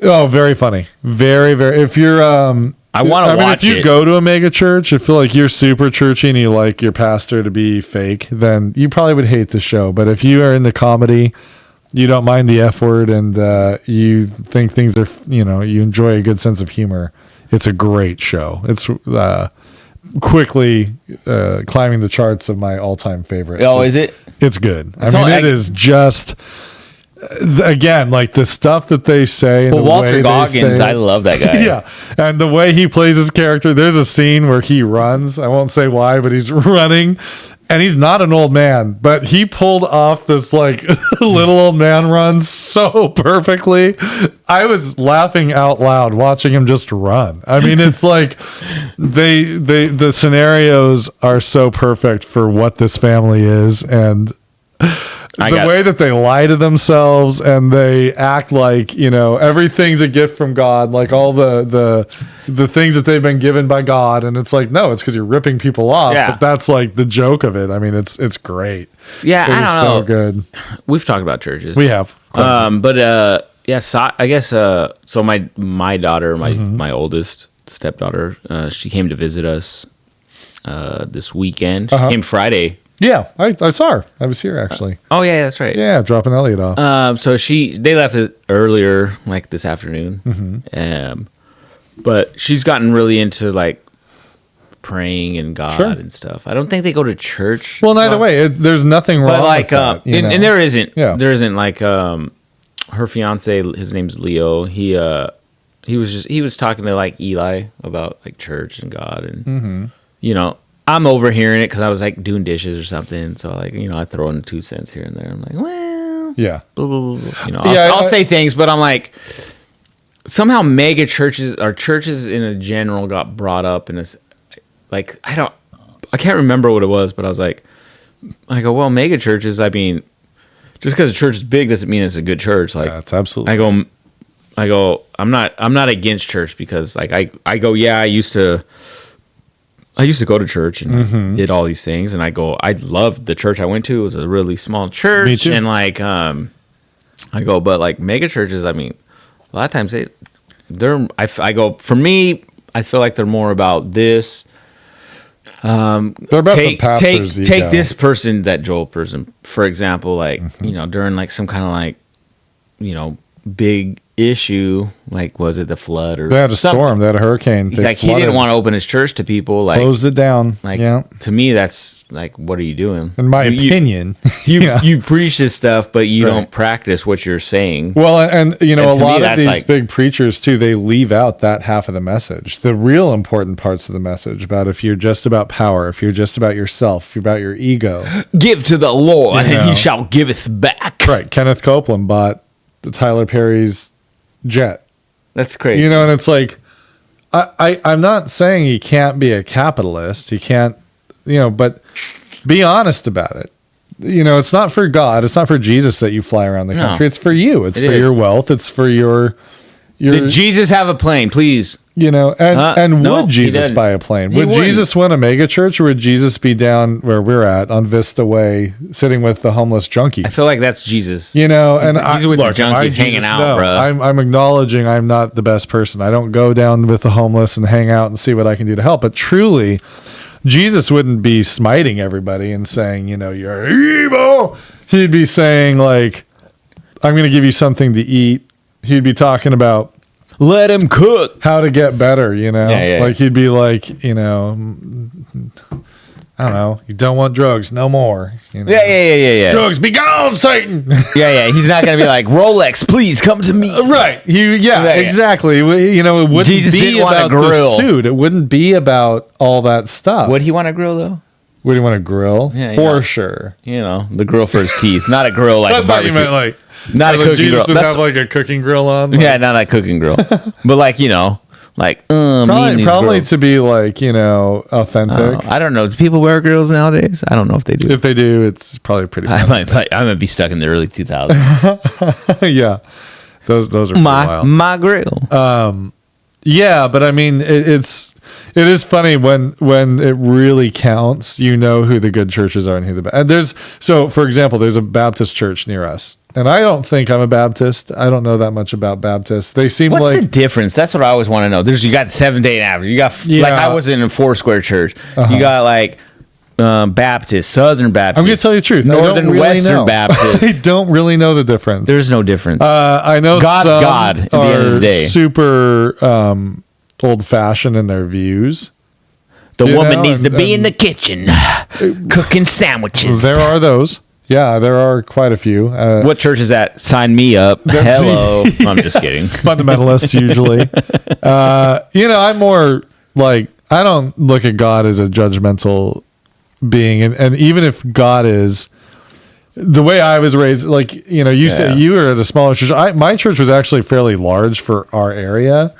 Oh, very funny. Very, very. If you're... I want to watch it. If you go to a mega church, I feel like you're super churchy and you like your pastor to be fake, then you probably would hate the show. But if you are into comedy, you don't mind the F word, and you think things are, you enjoy a good sense of humor, it's a great show. It's quickly climbing the charts of my all-time favorites. Oh, is it? It's good. It is just... Again, like the stuff that they say. And Walter Goggins, I love that guy. Yeah. And the way he plays his character, there's a scene where he runs. I won't say why, but he's running. And he's not an old man, but he pulled off this like little old man run so perfectly. I was laughing out loud watching him just run. I mean, it's like the scenarios are so perfect for what this family is, and the way that they lie to themselves and they act like, everything's a gift from God, like all the things that they've been given by God. And it's like, no, it's because you're ripping people off. Yeah. But that's like the joke of it. I mean, it's great. Yeah, I don't know. So good. We've talked about churches. We have. So I guess so my daughter, my oldest stepdaughter, she came to visit us this weekend. She came Friday. Yeah, I saw her. I was here actually. Oh yeah, that's right. Yeah, dropping Elliot off. So they left earlier, like this afternoon. Mm-hmm. But she's gotten really into like praying and God and stuff. I don't think they go to church. Well, neither way, there's nothing wrong. But like, with that, and there isn't like her fiance. His name's Leo. He was talking to like Eli about like church and God, and I'm overhearing it because I was like doing dishes or something. So like, I throw in 2 cents here and there. I'm like, well, yeah, blah, blah, blah. I'll say things, but I'm like, somehow mega churches or churches in a general got brought up in this. Like, I can't remember what it was, but I was like, well, mega churches. I mean, just because a church is big doesn't mean it's a good church. Like, that's absolutely. I go. I'm not against church because like I go. Yeah, I used to I used to go to church and did all these things, and I loved the church I went to. It was a really small church. Me too. And like, but like mega churches, I mean, a lot of times for me, I feel like they're more about this. They're about the pastors. Take this person, that Joel person, for example, like, during like some kind of like, big issue, like, was it the flood or they had a something? storm, they had a hurricane. Like, he didn't want to open his church to people. Like, closed it down. Like, yeah. To me, that's like, what are you doing? In my opinion, you preach this stuff, but you don't practice what you're saying. Well, and a lot of these like, big preachers too, they leave out that half of the message, the real important parts of the message about if you're just about power, if you're just about yourself, if you're about your ego, give to the Lord, and He shall giveth back. Right. Kenneth Copeland bought the Tyler Perry's jet. That's crazy. And it's like, I'm not saying he can't be a capitalist. He can't, but be honest about it. It's not for God. It's not for Jesus that you fly around the country. It's for you. It's for your wealth. It's for your. Did Jesus have a plane? Please. And no, would Jesus buy a plane? Would Jesus win a mega church, or would Jesus be down where we're at on Vista Way, sitting with the homeless junkies? I feel like that's Jesus. And he's with the junkies hanging out, bro. I'm acknowledging I'm not the best person. I don't go down with the homeless and hang out and see what I can do to help. But truly, Jesus wouldn't be smiting everybody and saying, you're evil. He'd be saying, like, I'm going to give you something to eat. He'd be talking about, let him cook, how to get better, Like, he'd be like, I don't know, you don't want drugs no more. Yeah. Drugs, be gone, Satan. Yeah. He's not going to be like, Rolex, please come to me. Right. Exactly. It wouldn't Jesus be about the suit. It wouldn't be about all that stuff. Would he want a grill, though? Would he want a grill? Yeah, for sure. The grill for his teeth, not a grill like a barbecue. You meant like, not a cooking Jesus grill. Would have like a cooking grill on. Like, not a cooking grill, but like probably to be like authentic. I don't know. Do people wear grills nowadays? I don't know if they do. If they do, it's probably pretty. I might be stuck in the early 2000s. Yeah, those are my grill. Yeah, but I mean, it is funny when it really counts. Who the good churches are and who the bad. And for example, there's a Baptist church near us, and I don't think I'm a Baptist. I don't know that much about Baptists. They seem What's the difference? That's what I always want to know. You got Seventh-day Adventist. You got like I was in a Foursquare church. You got like Baptist, Southern Baptist. I'm going to tell you the truth. Northern really Western Baptist. I don't really know the difference. There's no difference. I know God's God at the end of the day. Super old-fashioned in their views. The woman needs to be in the kitchen cooking sandwiches. There are those. Yeah, there are quite a few. What church is that? Sign me up. Hello. I'm just kidding. Fundamentalists usually. I'm more like, I don't look at God as a judgmental being. And even if God is, the way I was raised, like, you said you were at a smaller church. My church was actually fairly large for our area.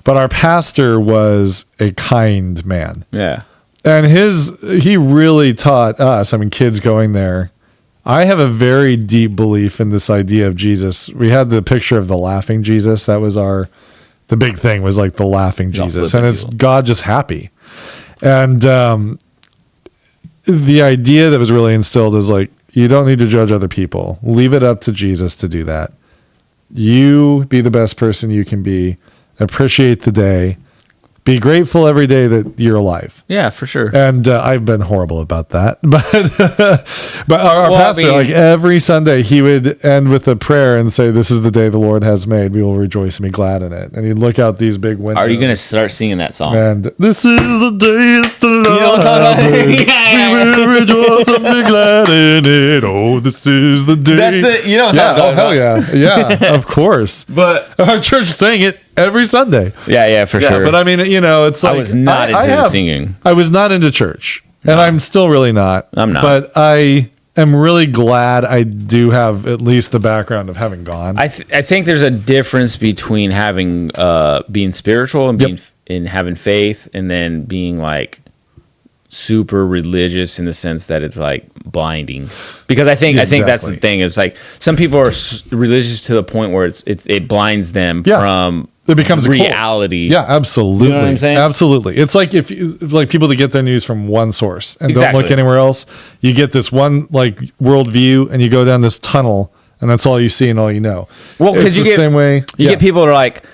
But our pastor was a kind man. Yeah. And he really taught us, kids going there. I have a very deep belief in this idea of Jesus. We had the picture of the laughing Jesus. That was the big thing was like the laughing Jesus. And it's God just happy. And the idea that was really instilled is like, you don't need to judge other people. Leave it up to Jesus to do that. You be the best person you can be. Appreciate the day. Be grateful every day that you're alive. Yeah, for sure. And I've been horrible about that. But our pastor, like every Sunday, he would end with a prayer and say, "This is the day the Lord has made. We will rejoice and be glad in it." And he'd look out these big windows. Are you going to start singing that song? And this is the day that the Lord has made. We will rejoice and be glad in it. Oh, this is the day. That's it. You know what I'm talking about. Yeah. Yeah, of course. But our church sang it every Sunday. Yeah, for sure. But I mean, it's like, I was not into singing. I was not into church, and I'm still really not. I'm not. But I am really glad I do have at least the background of having gone. I think there's a difference between having being spiritual and being in having faith, and then being like super religious in the sense that it's like blinding. Because I think that's the thing is like some people are religious to the point where it blinds them from it becomes a reality. Yeah, absolutely. You know what I'm saying? Absolutely. It's like if like people that get their news from one source and Exactly. don't look anywhere else, you get this one like worldview and you go down this tunnel and that's all you see and all you know. Well, because it's the same way. You get people that are like,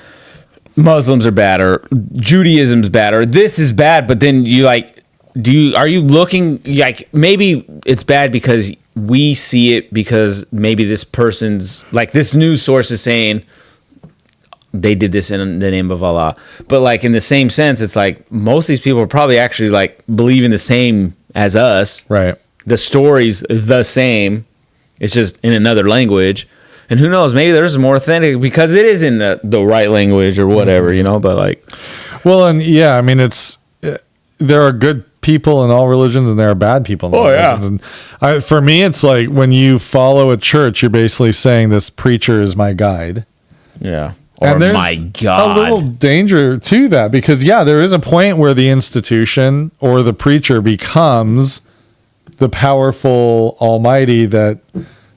Muslims are bad or Judaism's bad or this is bad, but then you like, are you looking like maybe it's bad because we see it because maybe this person's like this news source is saying they did this in the name of Allah. But like in the same sense, it's like most of these people are probably actually like believing the same as us. Right. The story's the same. It's just in another language. And who knows, maybe there's more authentic because it is in the right language or whatever, you know, but like. Well, and yeah, I mean, there are good people in all religions and there are bad people in all religions. And for me, it's like when you follow a church, you're basically saying this preacher is my guide. Yeah. And there's my God. a little danger to that because, yeah, there is a point where the institution or the preacher becomes the powerful almighty that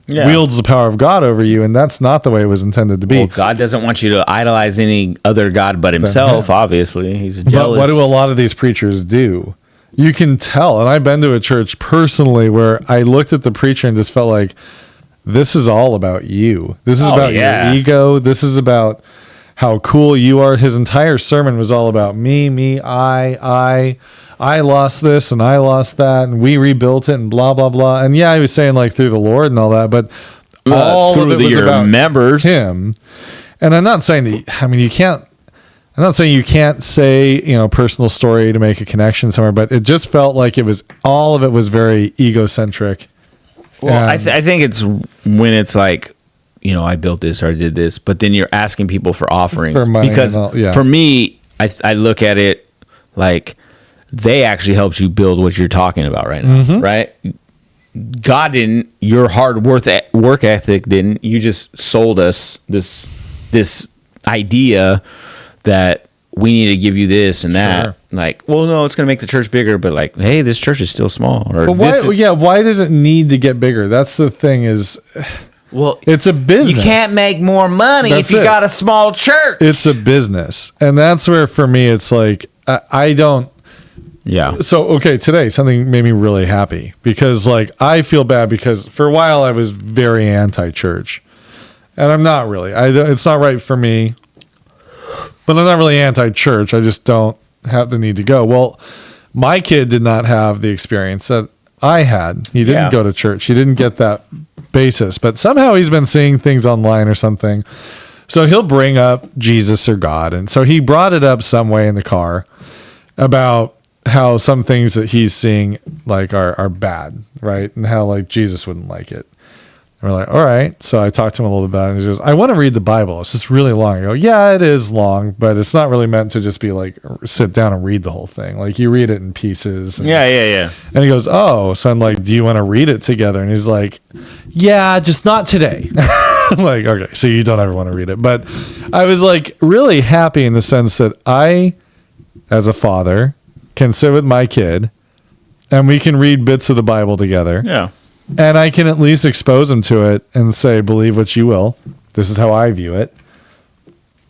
wields the power of God over you, and that's not the way it was intended to be. Well, God doesn't want you to idolize any other God but himself, obviously. He's jealous. But what do a lot of these preachers do? You can tell, and I've been to a church personally where I looked at the preacher and just felt like, this is all about you. This is about your ego. This is about how cool you are. His entire sermon was all about me, I lost this and I lost that and we rebuilt it and blah, blah, blah. And yeah, he was saying like through the Lord and all that, but all of it was about members. Him. And I'm not saying that, I mean, I'm not saying you can't say, you know, personal story to make a connection somewhere, but it just felt like all of it was very egocentric. Well, I think it's when it's like, you know, I built this or I did this, but then you're asking people for offerings. For money because for me, I look at it like they actually helped you build what you're talking about right now, right? God didn't. Your hard work ethic didn't. You just sold us this idea that we need to give you this and that. Sure. Like, well, no, it's going to make the church bigger, but like, hey, this church is still small. Or why does it need to get bigger? That's the thing is, well, it's a business. You can't make more money if you got a small church. It's a business. And that's where, for me, it's like, I don't. Yeah. So, okay, today, something made me really happy because, like, I feel bad because for a while I was very anti-church. And I'm not really. It's not right for me. But I'm not really anti-church. I just don't have the need to go. Well, my kid did not have the experience that I had. He didn't go to church. He didn't get that basis. But somehow he's been seeing things online or something. So he'll bring up Jesus or God. And so he brought it up some way in the car about how some things that he's seeing like are bad, right? And how like Jesus wouldn't like it. And we're like, all right. So I talked to him a little bit about it. And he goes, I want to read the Bible. It's just really long. I go, yeah, it is long, but it's not really meant to just be like, sit down and read the whole thing. Like you read it in pieces. And, yeah. And he goes, oh, so I'm like, do you want to read it together? And he's like, yeah, just not today. I'm like, okay, so you don't ever want to read it. But I was like really happy in the sense that I, as a father, can sit with my kid and we can read bits of the Bible together. Yeah. And I can at least expose them to it and say, believe what you will. This is how I view it.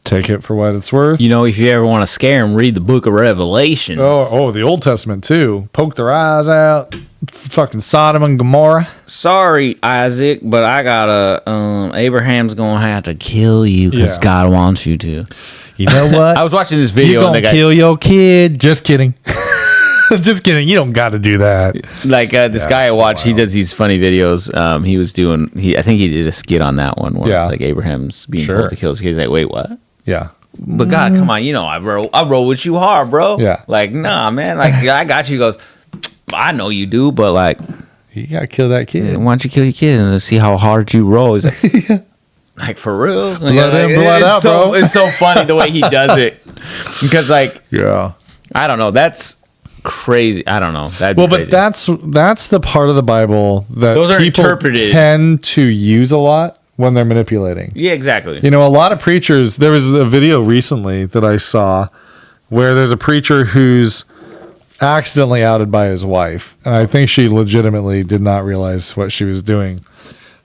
Take it for what it's worth. You know, if you ever want to scare them, read the book of Revelation. Oh, the Old Testament too. Poke their eyes out. Fucking Sodom and Gomorrah. Sorry, Isaac, but I gotta, Abraham's gonna have to kill you because God wants you to. You know what? I was watching this video. You're gonna kill your kid. Just kidding. Just kidding. You don't got to do that. Like this guy I watch, he does these funny videos. He was doing. I think he did a skit on that one where it's like Abraham's being told to kill his kid. He's like, wait, what? Yeah. But God, come on, you know I roll with you hard, bro. Yeah. Like, nah, man. Like I got you. He goes, I know you do, but like, you gotta kill that kid. Why don't you kill your kid and see how hard you roll? He's like, like for real. Like, blood out, bro. It's so funny the way he does it because like, I don't know. That's crazy. I don't know. But that's the part of the Bible that those are people interpreted. Tend to use a lot when they're manipulating. Yeah, exactly. You know, a lot of preachers. There was a video recently that I saw where there's a preacher who's accidentally outed by his wife, and I think she legitimately did not realize what she was doing.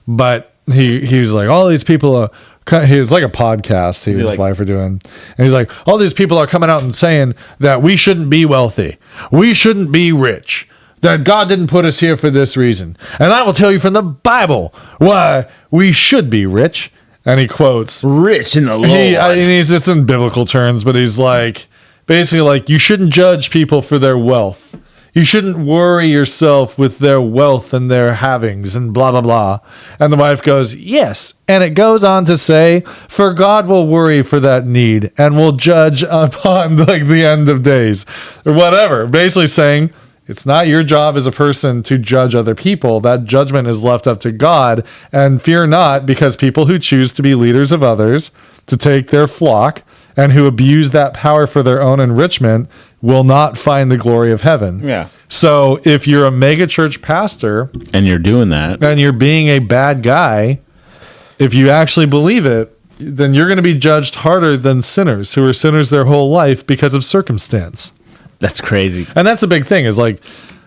But he was like, all these people It's like a podcast he and his wife are doing. And he's like, all these people are coming out and saying that we shouldn't be wealthy. We shouldn't be rich. That God didn't put us here for this reason. And I will tell you from the Bible why we should be rich. And he quotes, rich in the Lord. It's in biblical terms, but he's like, basically like, you shouldn't judge people for their wealth. You shouldn't worry yourself with their wealth and their havings and blah, blah, blah. And the wife goes, yes. And it goes on to say, for God will worry for that need and will judge upon like the end of days or whatever. Basically saying it's not your job as a person to judge other people. That judgment is left up to God. And fear not, because people who choose to be leaders of others, to take their flock, and who abuse that power for their own enrichment will not find the glory of heaven. Yeah. So if you're a mega church pastor and you're doing that and you're being a bad guy, if you actually believe it, then you're going to be judged harder than sinners who are sinners their whole life because of circumstance. That's crazy. And that's the big thing is like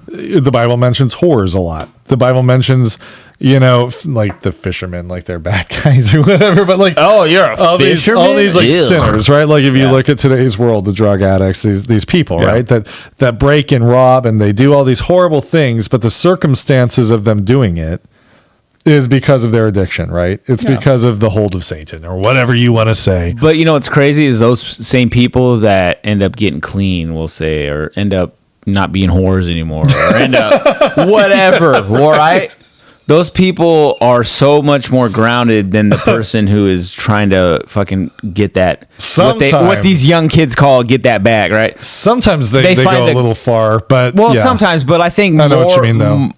the Bible mentions whores a lot. The Bible mentions, like the fishermen, like they're bad guys or whatever. But like, oh, you're a fisherman? All these like sinners, right? Like if you look at today's world, the drug addicts, these people, right? That break and rob and they do all these horrible things, but the circumstances of them doing it is because of their addiction, right? It's because of the hold of Satan or whatever you want to say. But what's crazy is those same people that end up getting clean, we'll say, or end up not being whores anymore, or end up whatever, all right? Those people are so much more grounded than the person who is trying to fucking get that. What these young kids call get that back, right? Sometimes they go a little far, but sometimes, but I think I know what you mean though.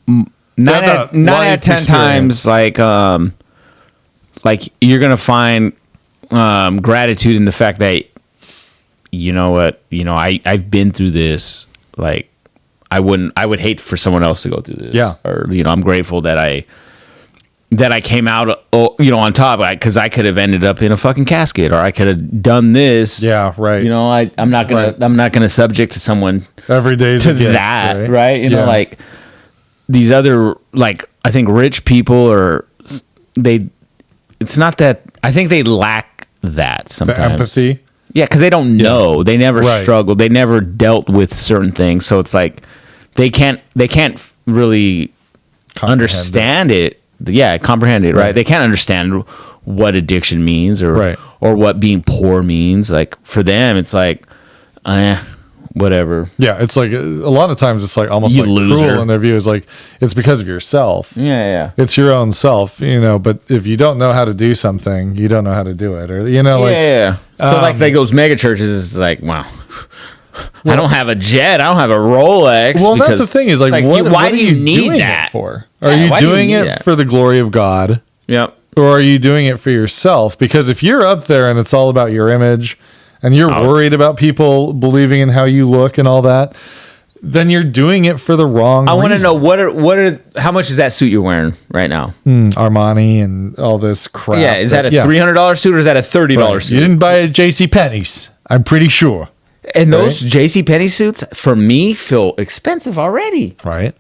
9 out of 10 times, like you're gonna find gratitude in the fact that I've been through this. Like I would hate for someone else to go through this. Yeah. Or I'm grateful that I came out on top, because I could have ended up in a fucking casket, or I could have done this. Yeah, right. I'm not gonna subject to someone every day to that, right? Like these other, like, I think rich people it's not that, I think they lack that sometimes. The empathy. Yeah, because they don't know. They never struggled. They never dealt with certain things. So it's like they can't really understand it. Yeah, comprehend it, right? They can't understand what addiction means or what being poor means. Like for them, it's like, whatever. Yeah, it's like a lot of times it's like almost you like loser. Cruel in their view. Is like it's because of yourself. Yeah. It's your own self, But if you don't know how to do something, you don't know how to do it, or So like those mega churches, is like, wow. I don't have a jet. I don't have a Rolex. Well, that's the thing is like why do you need doing that it for? Are you doing it for the glory of God? Yep. Or are you doing it for yourself? Because if you're up there and it's all about your image, and you're worried about people believing in how you look and all that, then you're doing it for the wrong reason. I want to know how much is that suit you're wearing right now? Armani and all this crap. Yeah, is that a $300 suit or is that a $30 suit? You didn't buy a JCPenney's, I'm pretty sure. And those JCPenney suits, for me, feel expensive already. Right.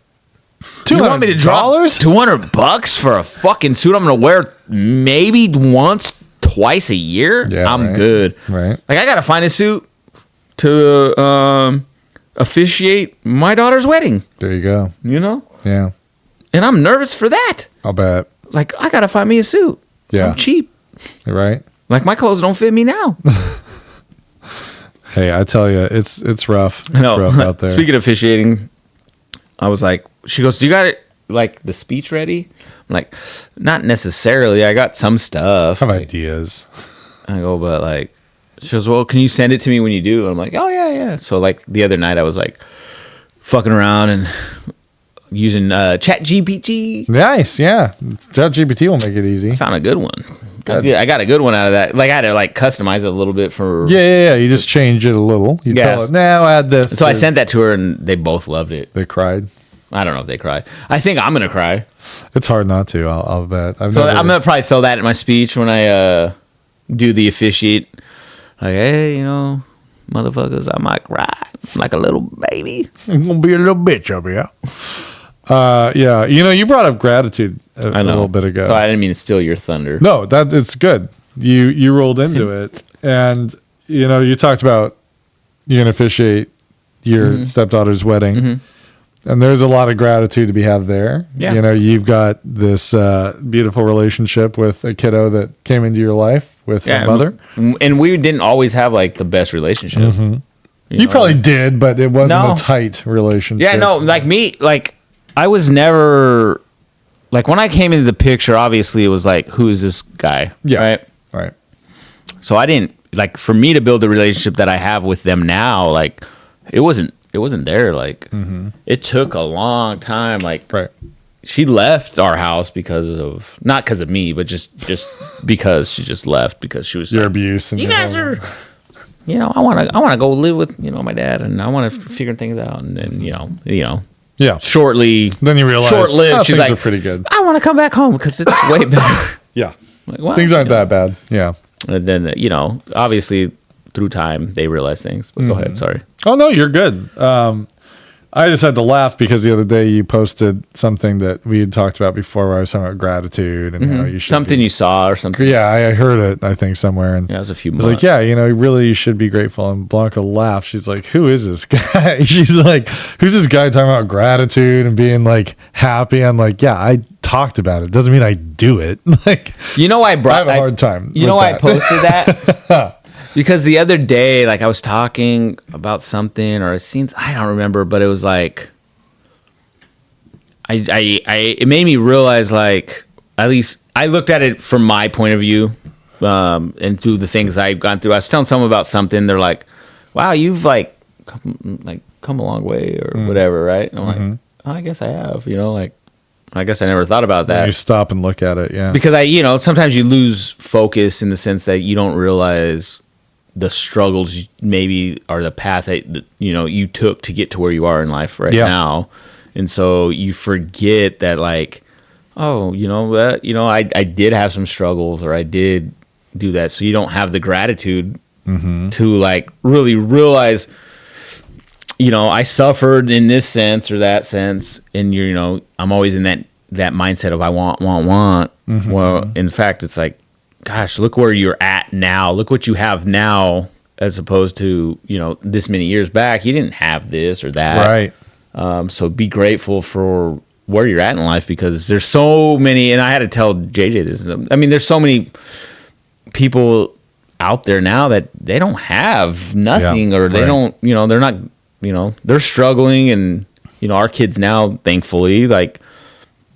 You want me to drop $200 for a fucking suit I'm going to wear maybe once, twice a year? Yeah, I'm good. Right. Like, I got to find a suit to officiate my daughter's wedding. There you go. Yeah. And I'm nervous for that. I'll bet. Like, I got to find me a suit. Yeah. I'm cheap. Right. Like, my clothes don't fit me now. Hey, I tell you, it's rough. It's rough out there. Speaking of officiating, I was like, she goes, do you got it, like, the speech ready? I'm like, not necessarily. I got some stuff. I have ideas. I go, but like, she goes, well, can you send it to me when you do? And I'm like, oh, yeah. So like the other night I was like fucking around and using ChatGPT. Nice, yeah. ChatGPT will make it easy. I found a good one. I got a good one out of that. Like I had to like customize it a little bit for. Yeah. You just change it a little. You tell it, now add this. So I sent that to her and they both loved it. They cried. I don't know if they cried. I think I'm gonna cry. It's hard not to. I'll bet. I'm gonna probably throw that in my speech when I do the officiate. Like, hey, motherfuckers, I might cry like a little baby. I'm gonna be a little bitch over here. Yeah. You brought up gratitude a little bit ago. So I didn't mean to steal your thunder. No, it's good. you rolled into it, and you talked about you're gonna officiate your stepdaughter's wedding, and there's a lot of gratitude to be had there. Yeah. You've got this beautiful relationship with a kiddo that came into your life with a mother, and we didn't always have like the best relationship. You probably did, but it wasn't a tight relationship. Yeah, no, like me, like I was never like when I came into the picture. Obviously, it was like, who is this guy? Yeah, right. So I didn't like for me to build the relationship that I have with them now. Like it wasn't there. Like it took a long time. Like she left our house not because of me, but just because she just left because she was your like, abuse. And you guys are. I want to go live with my dad, and I want to figure things out, and then yeah. Shortly, then you realize short-lived. She's things like, are pretty good. I want to come back home because it's way better. Yeah, like, well, things aren't that bad. Yeah, and then obviously through time they realize things. But go ahead, sorry. Oh no, you're good. I just had to laugh because the other day you posted something that we had talked about before, where I was talking about gratitude and how you should something you saw or something. Yeah, I heard it. I think somewhere, and it was a few months. months. Like, really, you should be grateful. And Blanca laughed. She's like, "Who is this guy?" She's like, "Who's this guy talking about gratitude and being like happy?" I'm like, "Yeah, I talked about it. Doesn't mean I do it." Like, I have a hard time. I posted that. Because the other day, like I was talking about something or a scene, I don't remember, but it was like, it made me realize, like, at least I looked at it from my point of view, and through the things I've gone through. I was telling someone about something. They're like, "Wow, you've come a long way," or whatever, right? And I'm like, oh, I guess I have. Like, I guess I never thought about that. You stop and look at it, yeah. Because sometimes you lose focus in the sense that you don't realize the struggles maybe are the path that you took to get to where you are in life now, and so you forget that, like, oh, I did have some struggles, or I did do that, so you don't have the gratitude to like really realize, I suffered in this sense or that sense, and I'm always in that mindset of I want. Well, in fact, it's like, gosh, look where you're at now. Look what you have now, as opposed to, this many years back, you didn't have this or that. Right. So be grateful for where you're at in life, because there's so many, and I had to tell JJ this. I mean, there's so many people out there now that they don't have nothing, or they don't, they're not, they're struggling, and, our kids now, thankfully, like,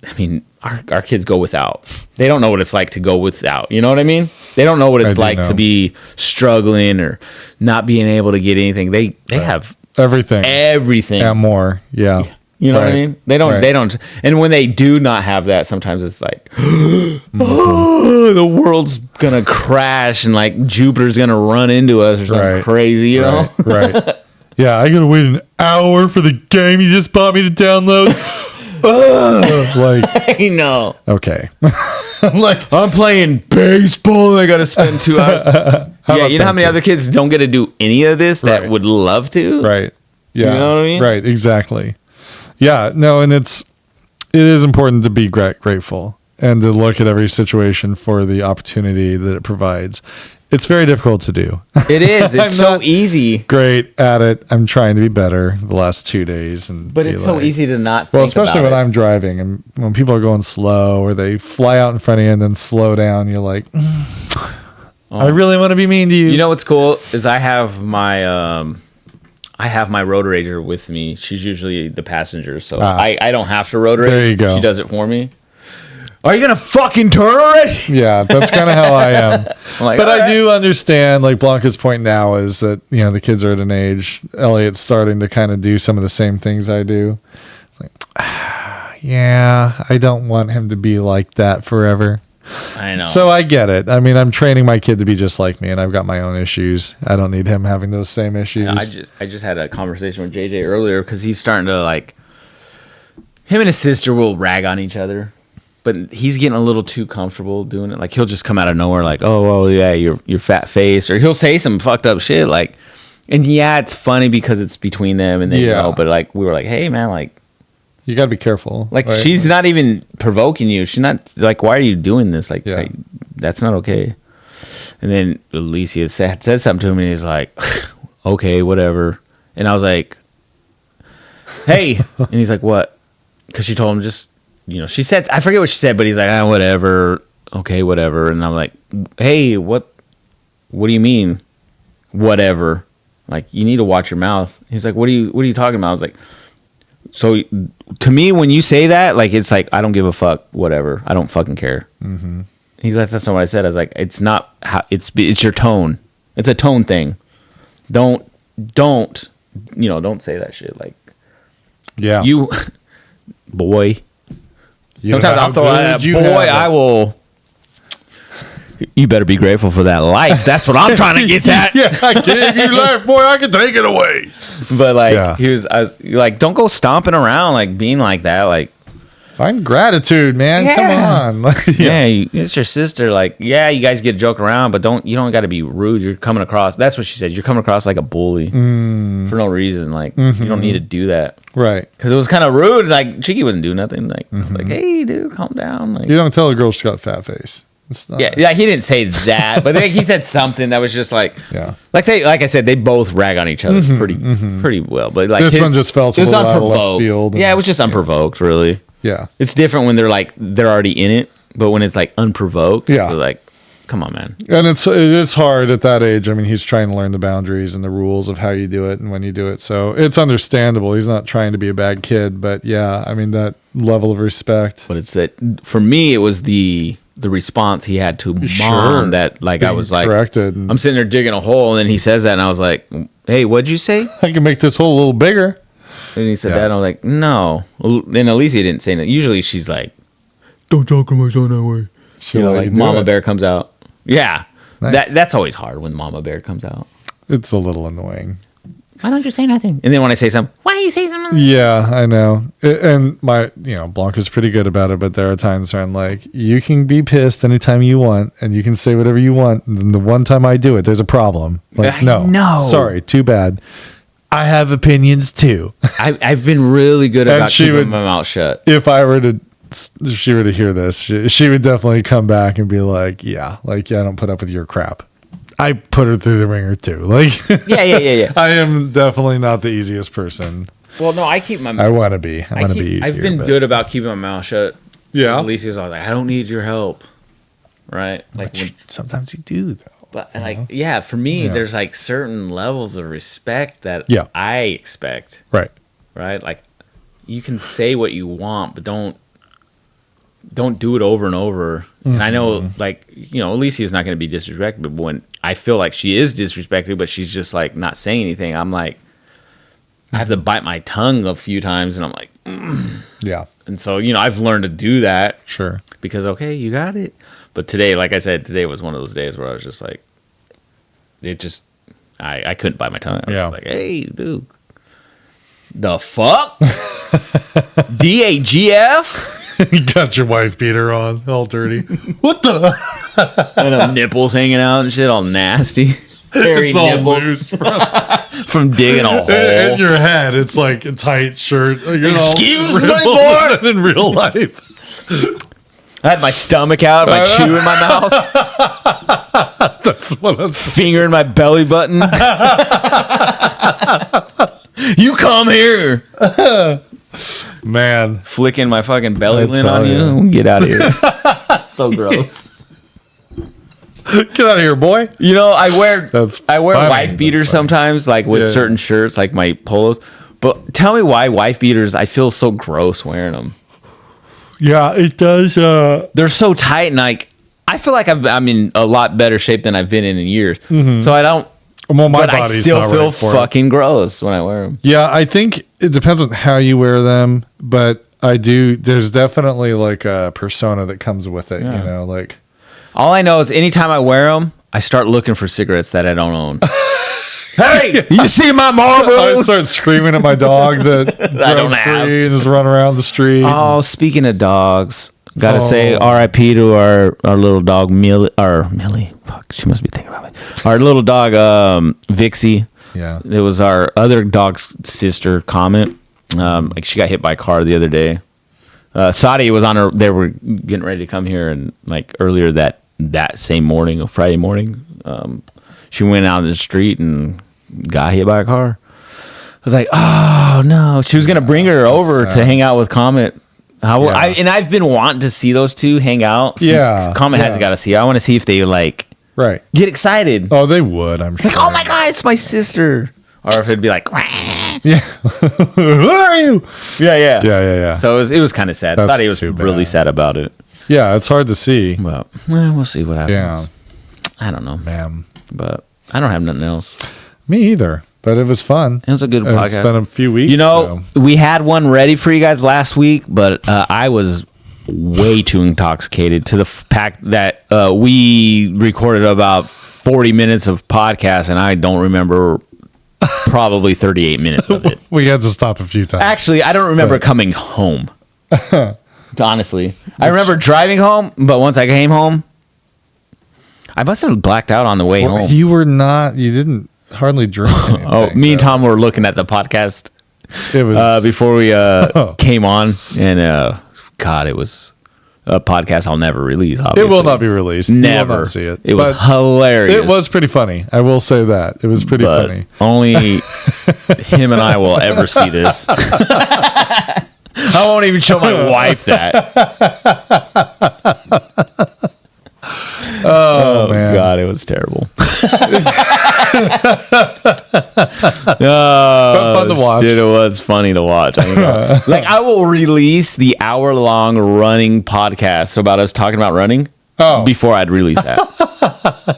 I mean, our kids go without. They don't know what it's like to go without. You know what I mean? They don't know what it's like to be struggling or not being able to get anything. They have everything and more. Yeah. You know what I mean? They don't. And when they do not have that, sometimes it's like, oh, the world's gonna crash, and like Jupiter's gonna run into us or something crazy. You know? Right. Yeah, I gotta wait an hour for the game you just bought me to download. Like, I know. Okay. I'm playing baseball and I gotta spend 2 hours. Yeah, you know how many other kids don't get to do any of this that would love to? Right. Yeah. You know what I mean? Right, exactly. Yeah, no, and it is important to be grateful and to look at every situation for the opportunity that it provides. It's very difficult to do. It is. It's so easy. Great at it. I'm trying to be better the last 2 days, but it's so easy to not think. Well, especially about when I'm driving and when people are going slow, or they fly out in front of you and then slow down. You're like, I really want to be mean to you. You know what's cool is I have my road rager with me. She's usually the passenger, so I don't have to road rage. There you go. She does it for me. Are you gonna fucking turn already? Yeah, that's kind of how I am. Like, but I do understand, like Blanca's point now is that, the kids are at an age, Elliot's starting to kind of do some of the same things I do. Like, yeah, I don't want him to be like that forever. I know. So I get it. I mean, I'm training my kid to be just like me, and I've got my own issues. I don't need him having those same issues. I just had a conversation with JJ earlier, because he's starting to, like, him and his sister will rag on each other. But he's getting a little too comfortable doing it. Like, he'll just come out of nowhere like, oh, well, yeah, your fat face. Or he'll say some fucked up shit. Like, and yeah, it's funny because it's between them and they know. But, like, we were like, hey, man, like. You got to be careful. Like, she's not even provoking you. She's not, like, why are you doing this? Like, that's not okay. And then Alicia said something to him, and he's like, okay, whatever. And I was like, hey. And he's like, what? Because she told him just, she said, I forget what she said, but he's like, whatever. Okay, whatever. And I'm like, hey, what do you mean, whatever? Like, you need to watch your mouth. He's like, what are you talking about? I was like, so to me, when you say that, like, it's like, I don't give a fuck, whatever. I don't fucking care. Mm-hmm. He's like, that's not what I said. I was like, it's not how, it's your tone. It's a tone thing. Don't say that shit. Like, yeah, you, boy. Sometimes I'll throw out, boy, I will. You better be grateful for that life. That's what I'm trying to get at. Yeah, I gave you life, boy. I can take it away. But like, I was like, don't go stomping around like being like that. Like, find gratitude, man. Come on. It's your sister. Like, yeah, you guys get to joke around, but you don't got to be rude. You're coming across. That's what she said. You're coming across like a bully for no reason. Like, you don't need to do that. Right. Because it was kind of rude. Like, Chicky wasn't doing nothing. Like, like, hey, dude, calm down. Like, you don't tell a girl she got a fat face. Yeah, he didn't say that, but he said something that was just like, like I said, they both rag on each other pretty well. But like this one just felt a little out of left field. Yeah, it was just unprovoked, really. Yeah, it's different when they're already in it, but when it's like unprovoked, they're like, come on, man. And it is hard at that age. I mean, he's trying to learn the boundaries and the rules of how you do it and when you do it. So it's understandable. He's not trying to be a bad kid, but yeah, I mean, that level of respect. But it's that for me, it was the response he had to mom that like being I was like corrected. I'm sitting there digging a hole and then he says that and I was like, hey, what'd you say? I can make this hole a little bigger. And he said that and I was like, no. And Alicia didn't say that. Usually she's like, don't talk to my son that way. Like Mama Bear comes out. Yeah. Nice. That's always hard when Mama Bear comes out. It's a little annoying. Why don't you say nothing? And then when I say something, why do you say something? Yeah, I know. And Blanca's pretty good about it, but there are times where I'm like, you can be pissed anytime you want, and you can say whatever you want. And then the one time I do it, there's a problem. Like, no. Sorry, too bad. I have opinions too. I've been really good about keeping my mouth shut. If she were to hear this, she would definitely come back and be like, I don't put up with your crap. I put her through the ringer too. Like, yeah. I am definitely not the easiest person. Well, no, I keep my. I want to be. I want to be easier. I've been good about keeping my mouth shut. Yeah. Alicia's always like, I don't need your help. Right. Like sometimes you do though. But for me, there's like certain levels of respect that I expect. Right. Right. Like, you can say what you want, but don't do it over and over. And I know, like, Alicia's not going to be disrespected, but when I feel like she is disrespected, but she's just like not saying anything, I'm like, I have to bite my tongue a few times, and I'm like, yeah. And so, I've learned to do that. Sure. Because, okay, you got it. But today, like I said, today was one of those days where I was just like, I couldn't bite my tongue. I was like, hey, dude, the fuck? DAGF? You got your wife beater on, all dirty. What the? And her nipples hanging out and shit, all nasty. Hairy it's all nipples loose from digging a hole. In your head, it's like a tight shirt. You're Excuse me, boy. In real life. I had my stomach out, my chew in my mouth. That's what I'm finger in my belly button. You come here. Man, flicking my fucking belly lint on you. Get out of here. So gross. Get out of here, boy. I wear wife beaters sometimes, like with certain shirts, like my polos. But tell me why wife beaters, I feel so gross wearing them. Yeah, it does. They're so tight, and like I feel like I'm in a lot better shape than I've been in years. So I don't. Well, but I still feel fucking gross when I wear them. Yeah, I think it depends on how you wear them, but I do. There's definitely like a persona that comes with it. Like all I know is anytime I wear them, I start looking for cigarettes that I don't own. Hey, you see my Marlboros? I start screaming at my dog that I don't have. And just run around the street. Oh, speaking of dogs, gotta say R.I.P. to our little dog Millie. Fuck, she must be thinking about me. Our little dog Vixie. Yeah, it was our other dog's sister. Comment. Like she got hit by a car the other day. Sadi was on her. They were getting ready to come here, and like earlier that that same morning, a Friday morning, she went out in the street and got hit by a car. I was like, oh no. She was gonna bring her over to hang out with Comet. And I've been wanting to see those two hang out. Comet has got to see her. I want to see if they like get excited. Oh, they would. I'm sure. Like, oh my god, it's my sister. Or if it'd be like, yeah, who are you? Yeah. So it was kind of sad. I thought he was really sad about it. Yeah, it's hard to see. But we'll see what happens. Yeah, I don't know, man. But I don't have nothing else. Me either. But it was fun. It was a good podcast. It's been a few weeks. You know, we had one ready for you guys last week, but I was way too intoxicated to the fact that we recorded about 40 minutes of podcast, and I don't remember probably 38 minutes of it. We had to stop a few times. Actually, I don't remember coming home. Honestly. I remember driving home, but once I came home, I must have blacked out on the way home. You didn't hardly drink anything, me and Tom were looking at the podcast before we came on, and God, it was a podcast I'll never release. Obviously, it will not be released. Never. You will not see it. It was hilarious. It was pretty funny. I will say that it was pretty funny. Only him and I will ever see this. I won't even show my wife that. Oh man, God, it was terrible. But fun to watch. Dude, it was funny to watch. Like, I will release the hour-long running podcast about us talking about running before I'd release that.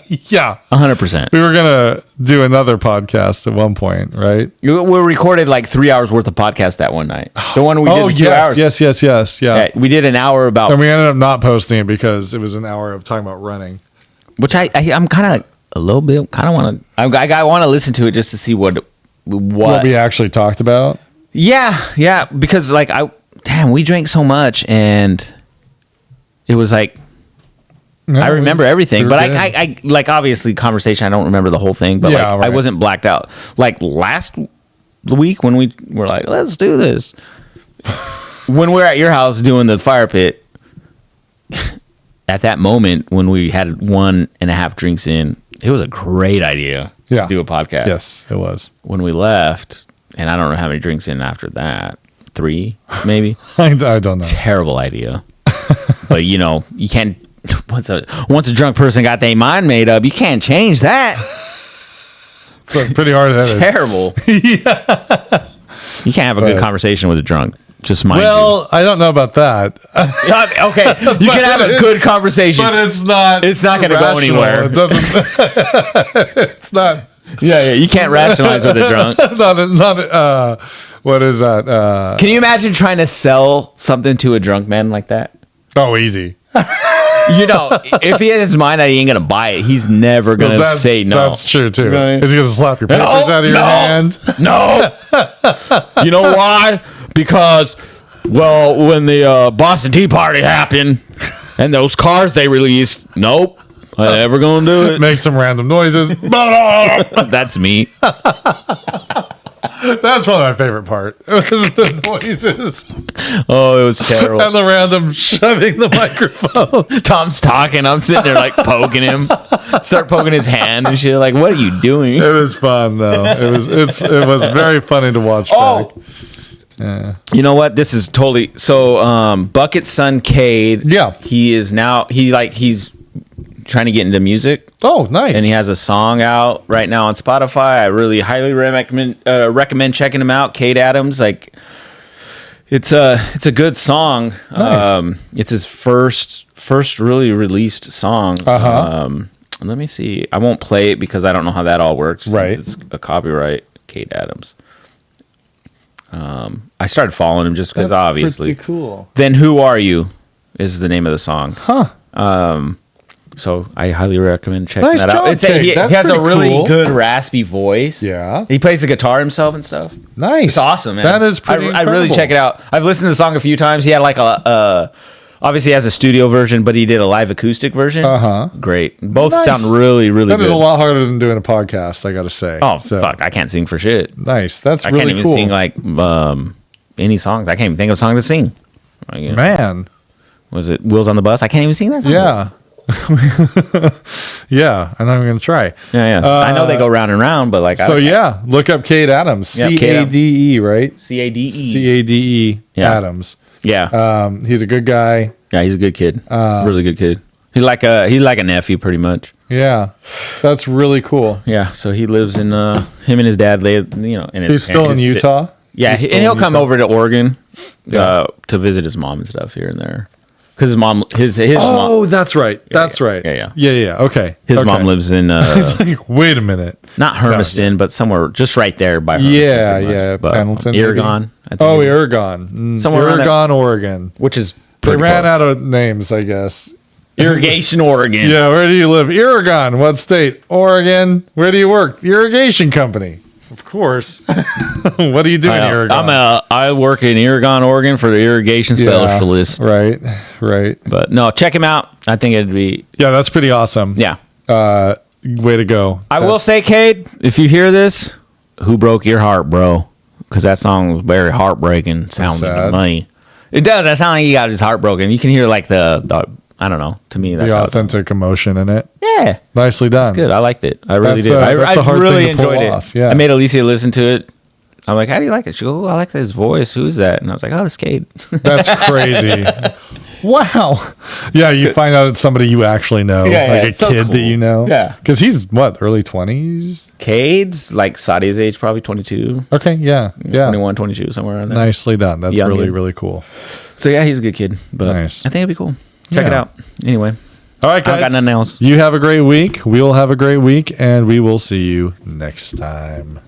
Yeah, 100%. We were gonna do another podcast at one point, right? We recorded like 3 hours worth of podcast that one night. The one we did. Yes. Yeah, we did an hour about, and we ended up not posting it because it was an hour of talking about running. Which I'm kind of a little bit want to. I want to listen to it just to see what we actually talked about. Yeah, because like we drank so much, and it was like I remember everything, but I like, obviously conversation. I don't remember the whole thing, but I wasn't blacked out. Like last week when we were like, let's do this. When we're at your house doing the fire pit. At that moment, when we had 1.5 drinks in, it was a great idea to do a podcast. Yes, it was. When we left, and I don't know how many drinks in after that, 3 maybe. I don't know. Terrible idea. But you can't. Once a drunk person got their mind made up, you can't change that. It's pretty hard-headed. Terrible. Yeah. You can't have a good conversation with a drunk. Just mind you. I don't know about that. Okay, you can have a good conversation, but it's not. It's not going to go anywhere. It doesn't. It's not. Yeah. You can't rationalize with a drunk. Not. What is that? Can you imagine trying to sell something to a drunk man like that? Oh, easy. If he has his mind that he ain't gonna buy it, he's never gonna say no. That's true too. Is he gonna slap your papers out of your hand? No. You know why? Because, when the Boston Tea Party happened and those cars they released, nope, I'm never gonna do it. Make some random noises. That's me. That's probably my favorite part. Because the noises. Oh, it was terrible. And the random shoving the microphone. Tom's talking. I'm sitting there like poking him. Start poking his hand and shit. Like, what are you doing? It was fun though. It was very funny to watch. Oh. Back. Yeah. You know what? This is totally Bucket's son Cade. Yeah. He's trying to get into music. Oh, nice. And he has a song out right now on Spotify. I really highly recommend checking him out. Cade Adams, like it's a good song. Nice. It's his first really released song. Let me see. I won't play it because I don't know how that all works. Right. It's a copyright. Cade Adams. I started following him just because obviously. Pretty cool. Then Who Are You is the name of the song. Huh. So I highly recommend checking Nice that job, out. Cade. He That's has a pretty really cool. good raspy voice. Yeah. He plays the guitar himself and stuff. Nice. It's awesome, man. That is pretty I really incredible. check it out. I've listened to the song a few times. He had like obviously he has a studio version, but he did a live acoustic version. Great. Both sound really, really good. That is a lot harder than doing a podcast, I got to say. Oh, fuck. I can't sing for shit. Nice. That's I really can't even cool. sing like any songs. I can't even think of a song to sing. Man. Was it Wheels on the Bus? I can't even sing that song. Yeah. Yeah, I'm not even gonna try. Yeah. I know they go round and round, but like, look up Cade Adams. Yep, CADE, right? CADE. CADE Yeah. Adams. Yeah. He's a good guy. Yeah, he's a good kid. Really good kid. He's like a nephew, pretty much. Yeah, that's really cool. Yeah. So he lives in him and his dad live. And his He's still in Utah. Yeah, and he'll come over to Oregon to visit his mom and stuff here and there. Because his mom, his Oh, mom. that's right. That's right. Yeah. Okay. His mom lives in. It's like, wait a minute. Not Hermiston, but somewhere just right there by Hermiston. Yeah. Pendleton. Oregon. Oregon. Somewhere Oregon, Oregon. Which is They pretty ran close. out of names, I guess. Irrigation, Oregon. Yeah, where do you live? Oregon. What state? Oregon. Where do you work? The irrigation company. Of course. What do you do in Oregon? I work in Oregon, Oregon for the irrigation specialist. Right. But no, check him out. I think it'd be. Yeah, that's pretty awesome. Yeah. Way to go. I will say, Cade, if you hear this, who broke your heart, bro? Because that song was very heartbreaking sounding to me. It does. That sound like he got his heart broken. You can hear like the I don't know. To me, that's the authentic emotion in it. Yeah. Nicely done. It's good. I liked it. I really That's did. that's a I hard really thing to pull enjoyed off, it. yeah. I made Alicia listen to it. I'm like, how do you like it? She goes, oh, I like his voice. Who's that? And I was like, oh, that's Cade. That's crazy. Wow. Yeah, you find out it's somebody you actually know. Yeah, like a it's so kid cool. that you know. Yeah. Because he's, what, early 20s? Cade's like Sadia's age, probably 22. Okay, yeah. 21, 22, somewhere around there. Nicely done. That's Young really, kid. really cool. So, yeah, he's a good kid. But Nice. I think it'd be cool. Check Yeah. it out. Anyway. All right, guys. I got nothing else. You have a great week. We will have a great week, and we will see you next time.